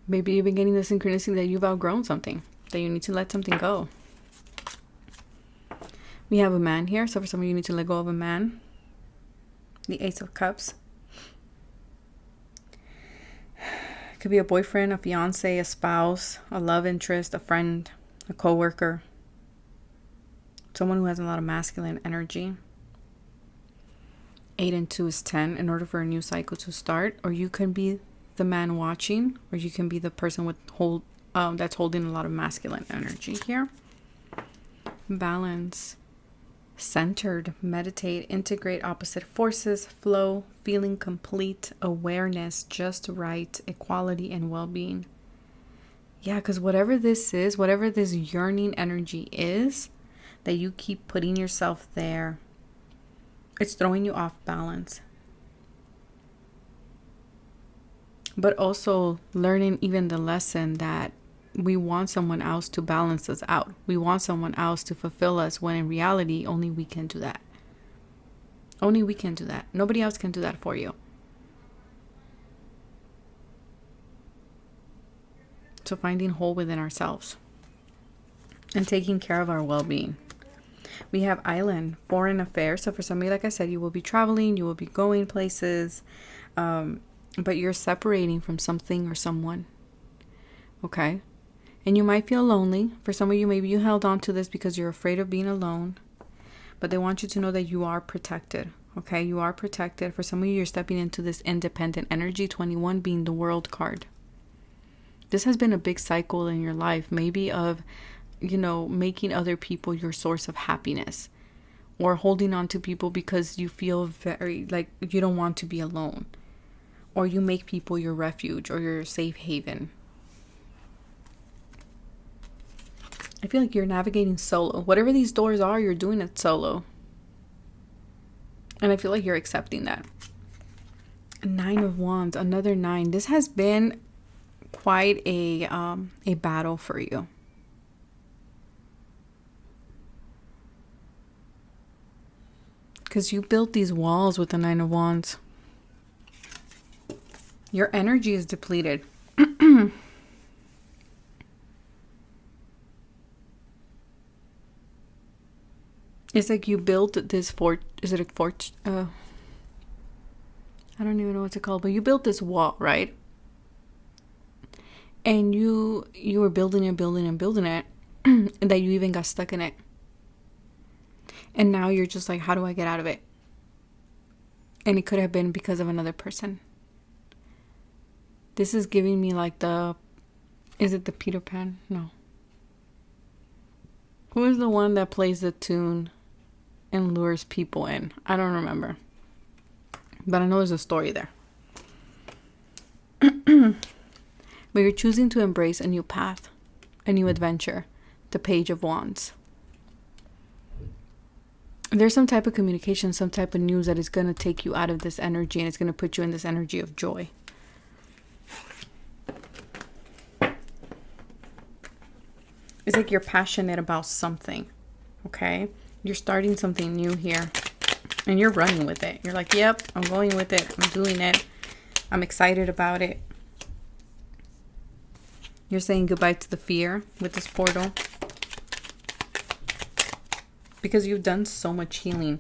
Maybe you've been getting the synchronicity that you've outgrown something, that you need to let something go. We have a man here. So for some of you, you need to let go of a man. The Ace of Cups. It could be a boyfriend, a fiance, a spouse, a love interest, a friend, a coworker. Someone who has a lot of masculine energy. 8 and 2 is 10 in order for a new cycle to start. Or you can be the man watching, or you can be the person with that's holding a lot of masculine energy here. Balance. Centered, meditate, integrate opposite forces, flow, feeling complete, awareness, just right, equality, and well-being. Yeah, because whatever this is, whatever this yearning energy is, that you keep putting yourself there, it's throwing you off balance. But also learning even the lesson that we want someone else to balance us out. We want someone else to fulfill us, when in reality, only we can do that. Only we can do that. Nobody else can do that for you. So finding whole within ourselves and taking care of our well-being. We have Island, foreign affairs. So for somebody, like I said, you will be traveling, you will be going places, but you're separating from something or someone. Okay? And you might feel lonely. For some of you, maybe you held on to this because you're afraid of being alone. But they want you to know that you are protected. Okay? You are protected. For some of you, you're stepping into this independent energy, 21 being the World card. This has been a big cycle in your life, maybe of, making other people your source of happiness, or holding on to people because you feel very like you don't want to be alone, or you make people your refuge or your safe haven. I feel like you're navigating solo. Whatever these doors are, you're doing it solo. And I feel like you're accepting that. 9 of Wands, another 9. This has been quite a battle for you. Because you built these walls with the 9 of Wands. Your energy is depleted. It's like you built this fort. Is it a fort? I don't even know what to call it, but you built this wall, right? And you were building it, and that you even got stuck in it. And now you're just like, how do I get out of it? And it could have been because of another person. This is giving me like is it the Peter Pan? No. Who is the one that plays the tune and lures people in? I don't remember. But I know there's a story there. But you're choosing to embrace a new path, a new adventure, the Page of Wands. There's some type of communication, some type of news that is going to take you out of this energy, and it's going to put you in this energy of joy. It's like you're passionate about something, okay? You're starting something new here, and you're running with it. You're like, yep, I'm going with it. I'm doing it. I'm excited about it. You're saying goodbye to the fear with this portal. Because you've done so much healing.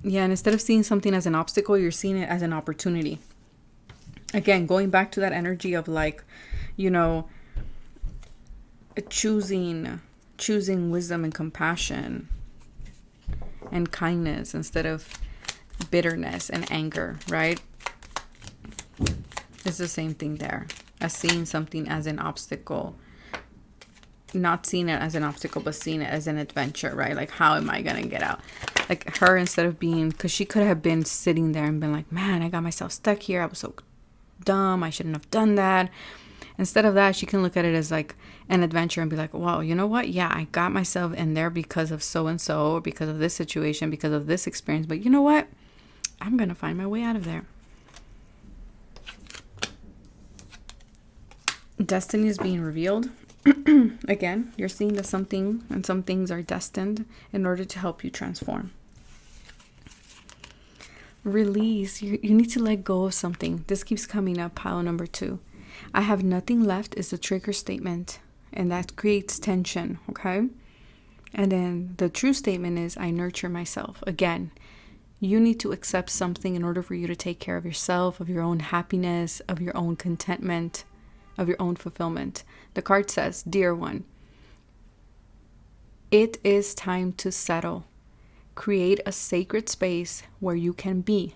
Yeah, and instead of seeing something as an obstacle, you're seeing it as an opportunity. Again, going back to that energy of like, you know, choosing wisdom and compassion and kindness instead of bitterness and anger, right? It's the same thing there as seeing something as an obstacle, not seeing it as an obstacle, but seeing it as an adventure, right? Like, how am I going to get out? Like her, instead of being, because she could have been sitting there and been like, man, I got myself stuck here. I was so dumb. I shouldn't have done that. Instead of that, she can look at it as like an adventure and be like, wow, you know what? Yeah, I got myself in there because of so-and-so, or because of this situation, because of this experience. But you know what? I'm going to find my way out of there. Destiny is being revealed. Again, you're seeing that something and some things are destined in order to help you transform. Release. You need to let go of something. This keeps coming up, pile number 2. I have nothing left is the trigger statement, and that creates tension, okay? And then the true statement is I nurture myself. Again, you need to accept something in order for you to take care of yourself, of your own happiness, of your own contentment, of your own fulfillment. The card says, dear one, it is time to settle. Create a sacred space where you can be.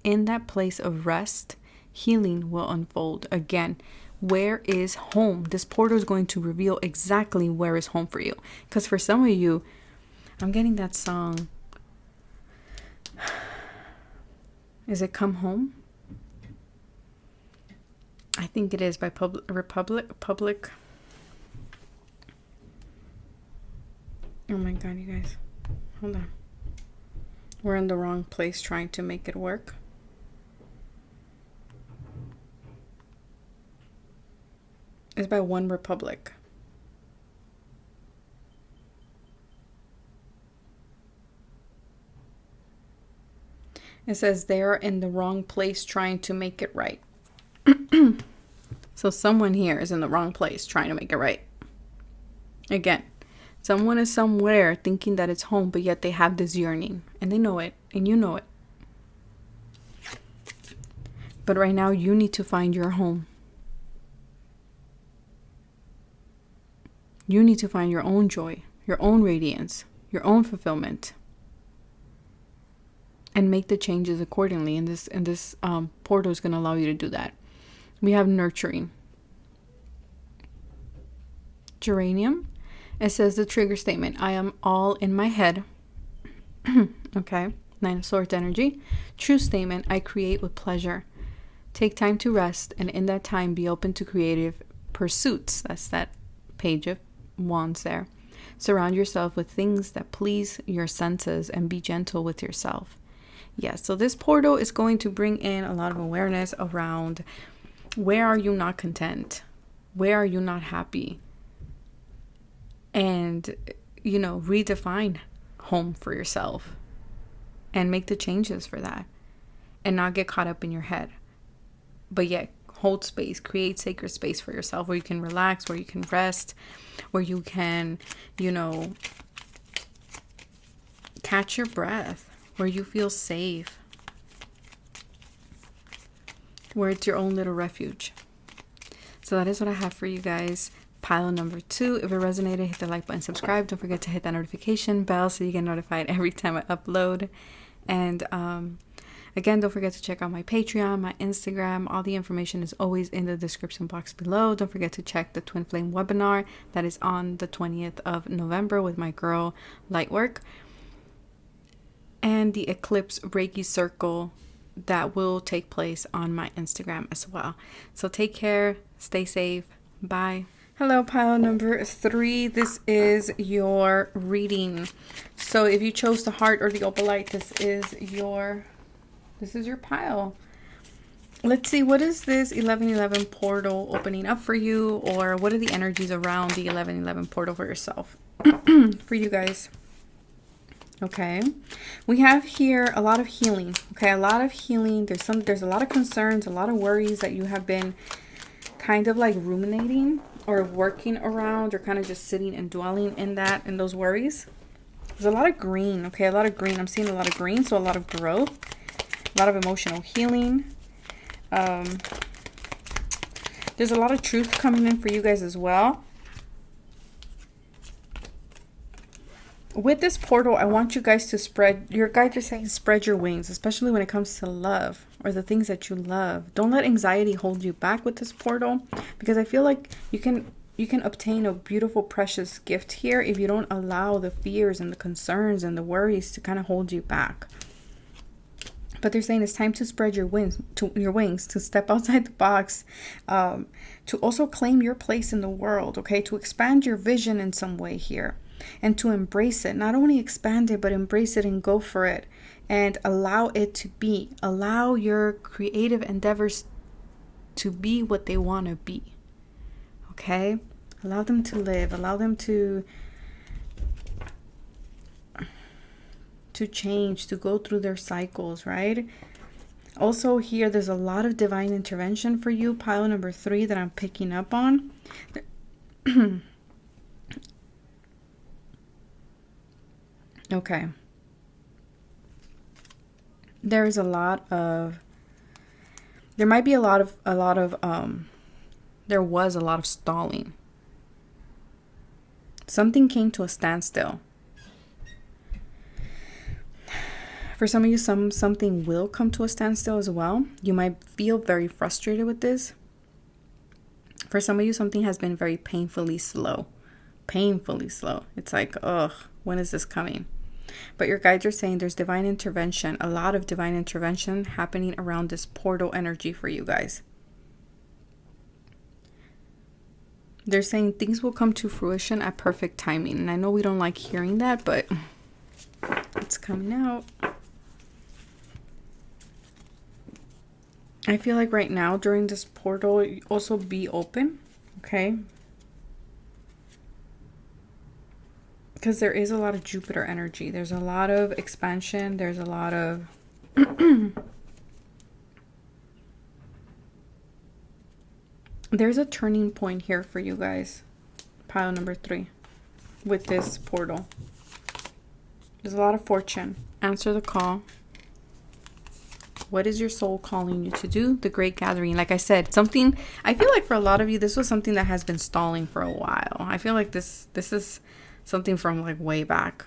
In that place of rest, healing will unfold. Again, where is home? This portal is going to reveal exactly where is home for you. Because for some of you, I'm getting that song. Is it Come Home? I think it is by Public. Oh my God, you guys. Hold on. We're in the wrong place trying to make it work. It's by One Republic. It says they're in the wrong place trying to make it right. So someone here is in the wrong place trying to make it right. Again, someone is somewhere thinking that it's home, but yet they have this yearning and they know it and you know it. But right now you need to find your home. You need to find your own joy, your own radiance, your own fulfillment, and make the changes accordingly. And this portal is going to allow you to do that. We have nurturing. Geranium. It says the trigger statement. I am all in my head. Okay. 9 of Swords energy. True statement. I create with pleasure. Take time to rest, and in that time be open to creative pursuits. That's that Page of Wands there. Surround yourself with things that please your senses and be gentle with yourself. Yes, so this portal is going to bring in a lot of awareness around where are you not content? Where are you not happy? And, redefine home for yourself and make the changes for that and not get caught up in your head. But yet hold space, create sacred space for yourself where you can relax, where you can rest, where you can, catch your breath, where you feel safe, where it's your own little refuge. So that is what I have for you guys. Pile number 2. If it resonated, hit the like button, subscribe. Don't forget to hit that notification bell so you get notified every time I upload. And again, don't forget to check out my Patreon, my Instagram. All the information is always in the description box below. Don't forget to check the Twin Flame webinar that is on the 20th of November with my girl Lightwork. And the Eclipse Reiki Circle that will take place on my Instagram as well. So take care, stay safe, bye. Hello, pile number 3. This is your reading. So if you chose the heart or the opalite, this is your pile. Let's see, what is this 1111 portal opening up for you, or what are the energies around the 1111 portal for yourself? For you guys. Okay, we have here a lot of healing. Okay, a lot of healing. There's a lot of concerns, a lot of worries that you have been kind of like ruminating or working around, or kind of just sitting and dwelling in those worries. There's a lot of green. Okay, a lot of green. I'm seeing a lot of green, so a lot of growth. A lot of emotional healing. There's a lot of truth coming in for you guys as well. With this portal, I want you guys to spread, your guides are saying spread your wings, especially when it comes to love or the things that you love. Don't let anxiety hold you back with this portal, because I feel like you can obtain a beautiful, precious gift here if you don't allow the fears and the concerns and the worries to kind of hold you back. But they're saying it's time to spread your wings, to step outside the box, to also claim your place in the world, okay? To expand your vision in some way here, and to embrace it. Not only expand it, but embrace it and go for it, and allow it to be. Allow your creative endeavors to be what they want to be, okay? Allow them to live. Allow them to change, to go through their cycles, right? Also here, there's a lot of divine intervention for you, pile number 3, that I'm picking up on. Okay. There was a lot of stalling. Something came to a standstill. For some of you, something will come to a standstill as well. You might feel very frustrated with this. For some of you, something has been very painfully slow. Painfully slow. It's like, ugh, when is this coming? But your guides are saying there's divine intervention, a lot of divine intervention happening around this portal energy for you guys. They're saying things will come to fruition at perfect timing. And I know we don't like hearing that, but it's coming out. I feel like right now during this portal, also be open, okay? Because there is a lot of Jupiter energy. There's a lot of expansion. There's a lot of... There's a turning point here for you guys. Pile number 3. With this portal. There's a lot of fortune. Answer the call. What is your soul calling you to do? The Great Gathering. Like I said, something... I feel like for a lot of you, this was something that has been stalling for a while. I feel like this is something from like way back.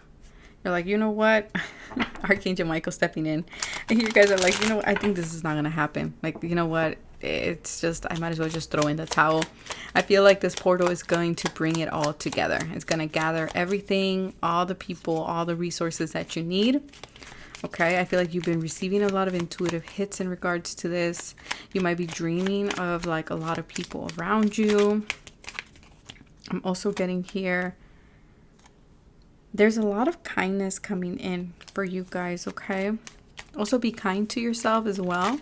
You're like, you know what? Archangel Michael stepping in. And you guys are like, you know what? I think this is not going to happen. Like, you know what? It's just, I might as well just throw in the towel. I feel like this portal is going to bring it all together. It's going to gather everything, all the people, all the resources that you need. Okay, I feel like you've been receiving a lot of intuitive hits in regards to this. You might be dreaming of like a lot of people around you. I'm also getting here, there's a lot of kindness coming in for you guys, okay? Also be kind to yourself as well.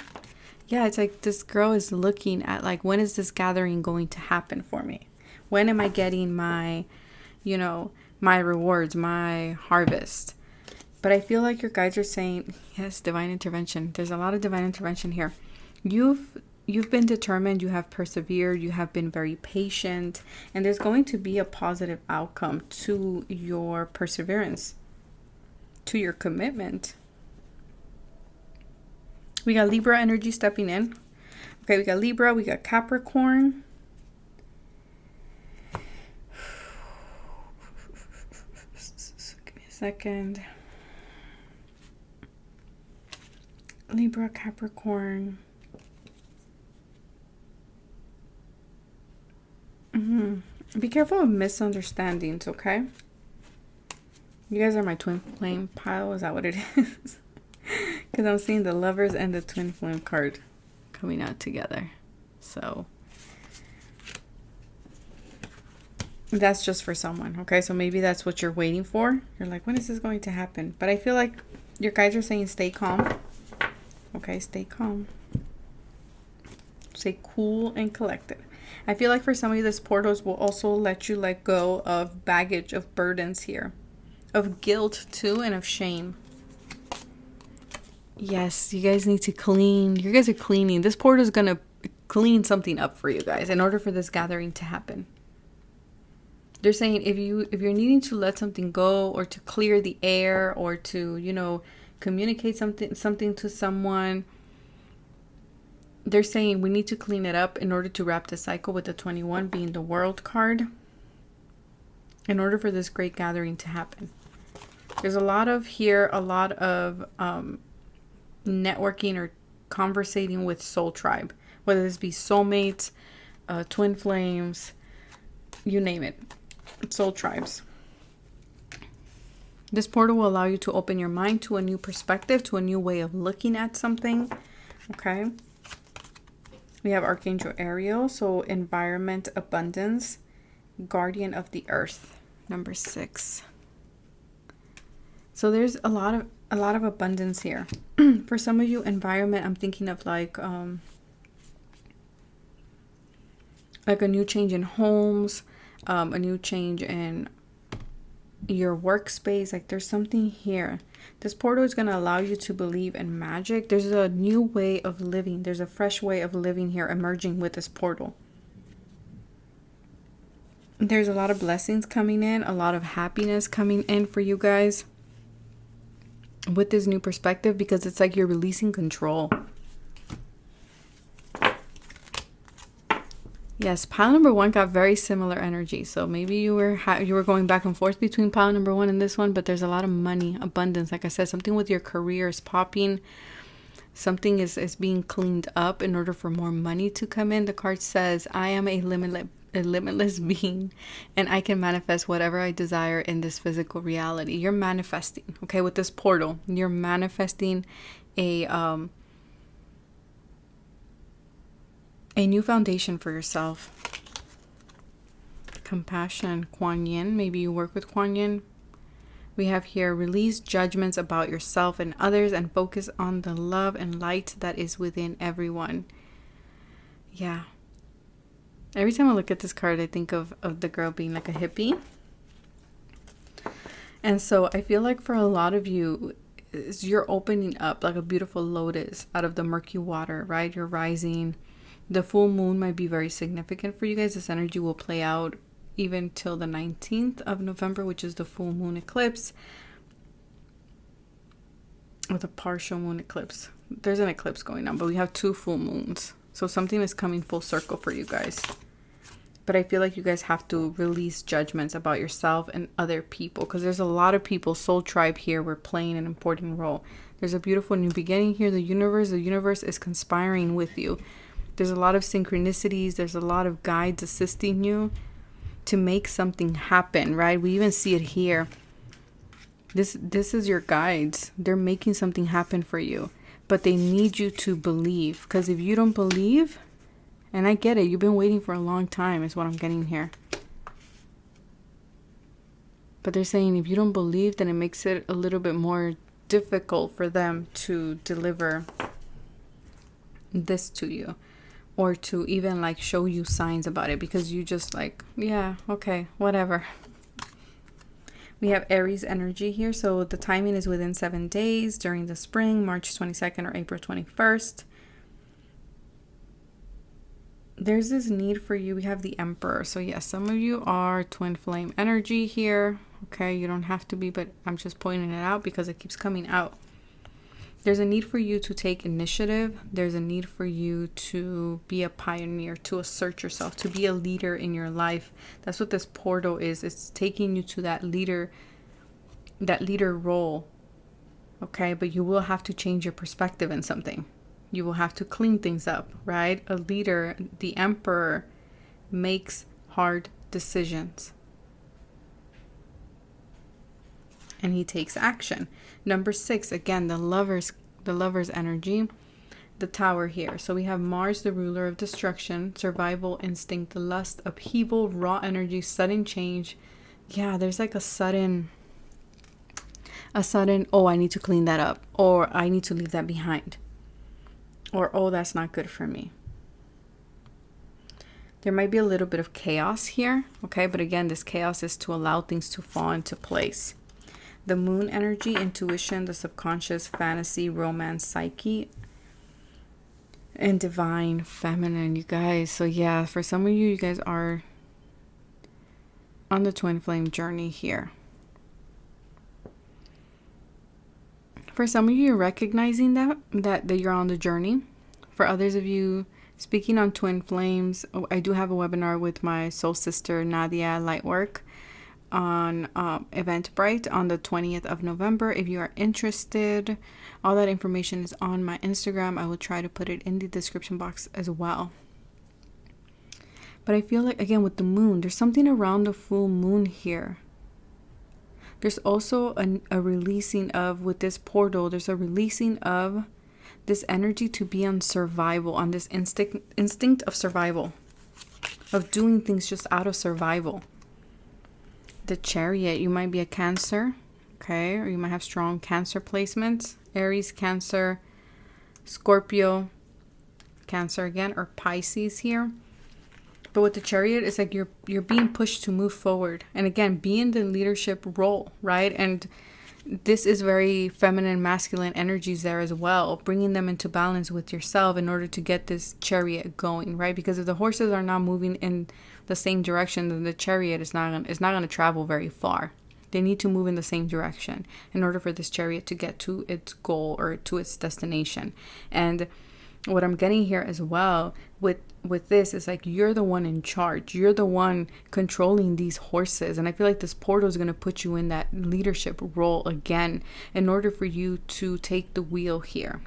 Yeah, it's like this girl is looking at like, when is this gathering going to happen for me? When am I getting my, you know, my rewards, my harvest? But I feel like your guides are saying, yes, divine intervention. There's a lot of divine intervention here. You've been determined, you have persevered, you have been very patient, and there's going to be a positive outcome to your perseverance, to your commitment. We got Libra energy stepping in. Okay, we got Libra, we got Capricorn. Give me a second. Libra, Capricorn. Be careful of misunderstandings, okay? You guys are my twin flame pile. Is that what it is? Because I'm seeing the Lovers and the twin flame card coming out together. So that's just for someone, okay? So maybe that's what you're waiting for. You're like, when is this going to happen? But I feel like your guides are saying stay calm. Okay, stay calm. Stay cool and collected. I feel like for some of you, this portals will also let you let go of baggage, of burdens here. Of guilt too, and of shame. Yes, you guys need to clean. You guys are cleaning. This portal is going to clean something up for you guys in order for this gathering to happen. They're saying if you're needing to let something go or to clear the air or to, you know, communicate something to someone. They're saying we need to clean it up in order to wrap the cycle, with the 21 being the World card, in order for this great gathering to happen. There's a lot of networking or conversating with soul tribe, whether this be soulmates, twin flames, you name it, soul tribes. This portal will allow you to open your mind to a new perspective, to a new way of looking at something. Okay. We have Archangel Ariel, so environment, abundance, guardian of the earth, number 6. So there's a lot of abundance here. For some of you, environment, I'm thinking of like a new change in homes, a new change in your workspace. Like there's something here. This portal is going to allow you to believe in magic. There's a new way of living. There's a fresh way of living here emerging with this portal. There's a lot of blessings coming in, a lot of happiness coming in for you guys with this new perspective, because it's like you're releasing control. Yes, pile number 1 got very similar energy. So maybe you were going back and forth between pile number 1 and this one, but there's a lot of money, abundance. Like I said, something with your career is popping. Something is being cleaned up in order for more money to come in. The card says, I am a limitless being, and I can manifest whatever I desire in this physical reality. You're manifesting, okay, with this portal. You're manifesting a new foundation for yourself. Compassion, Kuan Yin. Maybe you work with Kuan Yin. We have here, release judgments about yourself and others and focus on the love and light that is within everyone. Yeah. Every time I look at this card, I think of the girl being like a hippie. And so I feel like for a lot of you, you're opening up like a beautiful lotus out of the murky water, right? You're rising. The full moon might be very significant for you guys. This energy will play out even till the 19th of November, which is the full moon eclipse. With a partial moon eclipse. There's an eclipse going on, but we have 2 full moons. So something is coming full circle for you guys. But I feel like you guys have to release judgments about yourself and other people, because there's a lot of people, soul tribe here, we're playing an important role. There's a beautiful new beginning here. The universe is conspiring with you. There's a lot of synchronicities. There's a lot of guides assisting you to make something happen, right? We even see it here. This is your guides. They're making something happen for you, but they need you to believe, because if you don't believe, and I get it, you've been waiting for a long time is what I'm getting here. But they're saying if you don't believe, then it makes it a little bit more difficult for them to deliver this to you, or to even like show you signs about it, because you just like, yeah, okay, whatever. We have Aries energy here. So the timing is within 7 days during the spring, March 22nd or April 21st. There's this need for you. We have the Emperor. So yes, some of you are twin flame energy here. Okay, you don't have to be, but I'm just pointing it out because it keeps coming out. There's a need for you to take initiative. There's a need for you to be a pioneer, to assert yourself, to be a leader in your life. That's what this portal is. It's taking you to that leader role. Okay, but you will have to change your perspective in something. You will have to clean things up, right? A leader, the Emperor, makes hard decisions. And he takes action. Number 6, again, the lover's energy, the Tower here. So we have Mars, the ruler of destruction, survival instinct, the lust, upheaval, raw energy, sudden change. Yeah, there's like a sudden, oh, I need to clean that up, or I need to leave that behind, or oh, that's not good for me. There might be a little bit of chaos here, okay? But again, this chaos is to allow things to fall into place. The moon energy, intuition, the subconscious, fantasy, romance, psyche, and divine feminine, you guys. So yeah, for some of you, you guys are on the twin flame journey here. For some of you, you're recognizing that you're on the journey. For others of you, speaking on twin flames, I do have a webinar with my soul sister Nadia Lightwork on Eventbrite on the 20th of November. If you are interested, all that information is on my Instagram. I will try to put it in the description box as well. But I feel like, again, with the moon, there's something around the full moon here. There's also a releasing of, with this portal, there's a releasing of this energy to be on survival, on this instinct of survival, of doing things just out of survival. The Chariot, you might be a Cancer, okay? Or you might have strong Cancer placements. Aries, Cancer, Scorpio, Cancer again, or Pisces here. But with the Chariot, it's like you're being pushed to move forward. And again, be in the leadership role, right? And this is very feminine, masculine energies there as well, bringing them into balance with yourself in order to get this Chariot going, right? Because if the horses are not moving in the same direction, then the Chariot is not going to travel very far. They need to move in the same direction in order for this Chariot to get to its goal or to its destination. And what I'm getting here as well with this is like, you're the one in charge. You're the one controlling these horses. And I feel like this portal is going to put you in that leadership role again in order for you to take the wheel here.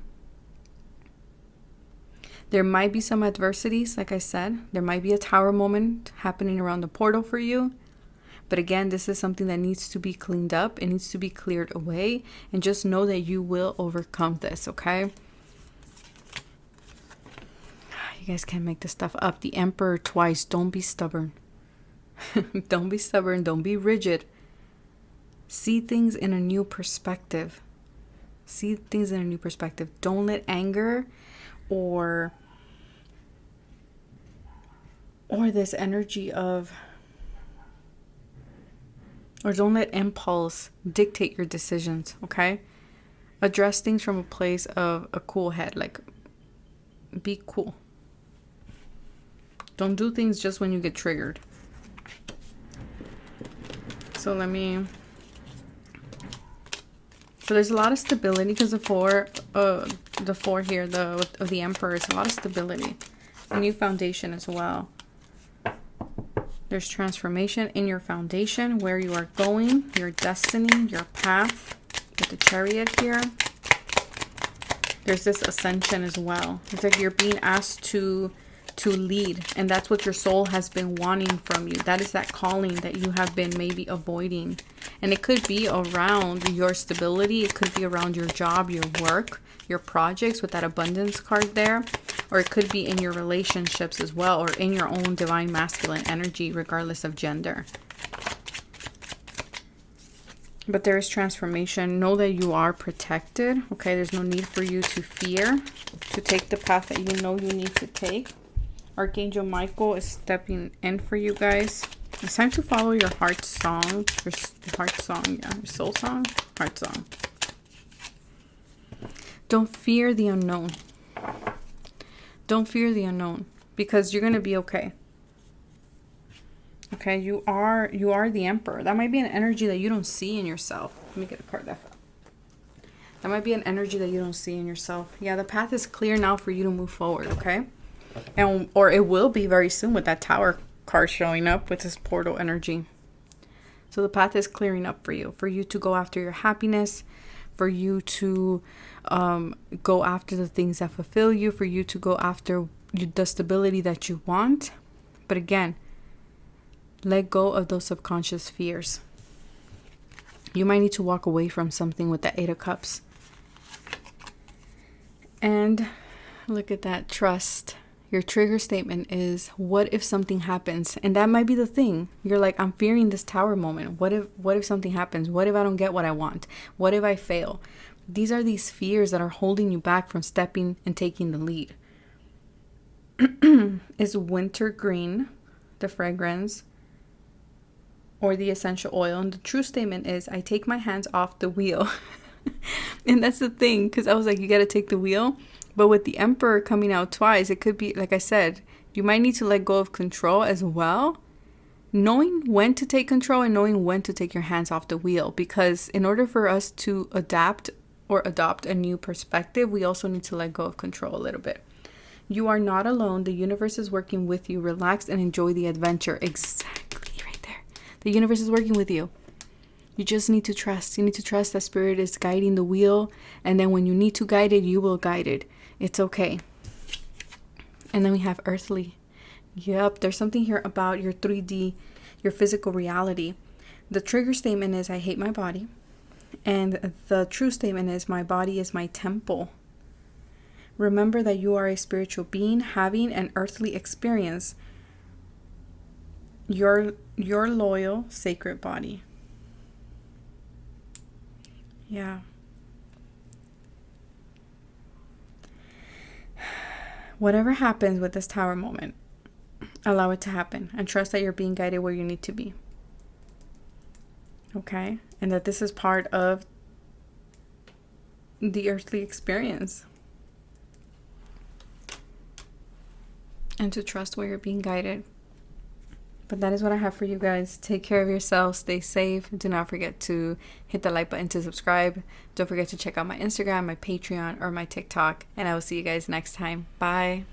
There might be some adversities, like I said. There might be a tower moment happening around the portal for you. But again, this is something that needs to be cleaned up. It needs to be cleared away. And just know that you will overcome this, okay? You guys can't make this stuff up. The Emperor twice. Don't be stubborn. Don't be stubborn. Don't be rigid. See things in a new perspective. See things in a new perspective. Don't let anger or this energy of, or don't let impulse dictate your decisions, okay? Address things from a place of a cool head. Like, be cool. Don't do things just when you get triggered. So there's a lot of stability because the four here, of the Emperor, is a lot of stability. A new foundation as well. There's transformation in your foundation, where you are going, your destiny, your path. With the Chariot here, there's this ascension as well. It's like you're being asked to lead, and that's what your soul has been wanting from you. That is that calling that you have been maybe avoiding. And it could be around your stability. It could be around your job, your work, your projects with that abundance card there. Or it could be in your relationships as well, or in your own divine masculine energy, regardless of gender. But there is transformation. Know that you are protected, okay? There's no need for you to fear, to take the path that you know you need to take. Archangel Michael is stepping in for you guys. It's time to follow your heart song. Your heart song, yeah. Your soul song. Heart song. Don't fear the unknown. Don't fear the unknown. Because you're going to be okay. Okay, you are the Emperor. That might be an energy that you don't see in yourself. Let me get a card that. That might be an energy that you don't see in yourself. Yeah, the path is clear now for you to move forward, okay? Or it will be very soon with that Tower card showing up with this portal energy. So the path is clearing up for you to go after your happiness, for you to go after the things that fulfill you, for you to go after the stability that you want. But again, let go of those subconscious fears. You might need to walk away from something with the 8 of Cups. And look at that, trust. Your trigger statement is, what if something happens? And that might be the thing. You're like, I'm fearing this Tower moment. What if something happens? What if I don't get what I want? What if I fail? These are these fears that are holding you back from stepping and taking the lead. Is wintergreen the fragrance or the essential oil? And the true statement is, I take my hands off the wheel. And that's the thing, because I was like, you got to take the wheel. But with the Emperor coming out twice, it could be, like I said, you might need to let go of control as well. Knowing when to take control and knowing when to take your hands off the wheel. Because in order for us to adapt or adopt a new perspective, we also need to let go of control a little bit. You are not alone. The universe is working with you. Relax and enjoy the adventure. Exactly, right there. The universe is working with you. You just need to trust. You need to trust that spirit is guiding the wheel. And then when you need to guide it, you will guide it. It's okay. And then we have earthly. Yep, there's something here about your 3D, your physical reality. The trigger statement is, I hate my body. And the true statement is, my body is my temple. Remember that you are a spiritual being having an earthly experience. Your loyal, sacred body. Yeah. Whatever happens with this tower moment, allow it to happen and trust that you're being guided where you need to be. Okay? And that this is part of the earthly experience. And to trust where you're being guided. But that is what I have for you guys. Take care of yourselves. Stay safe. Do not forget to hit the like button to subscribe. Don't forget to check out my Instagram, my Patreon, or my TikTok. And I will see you guys next time. Bye.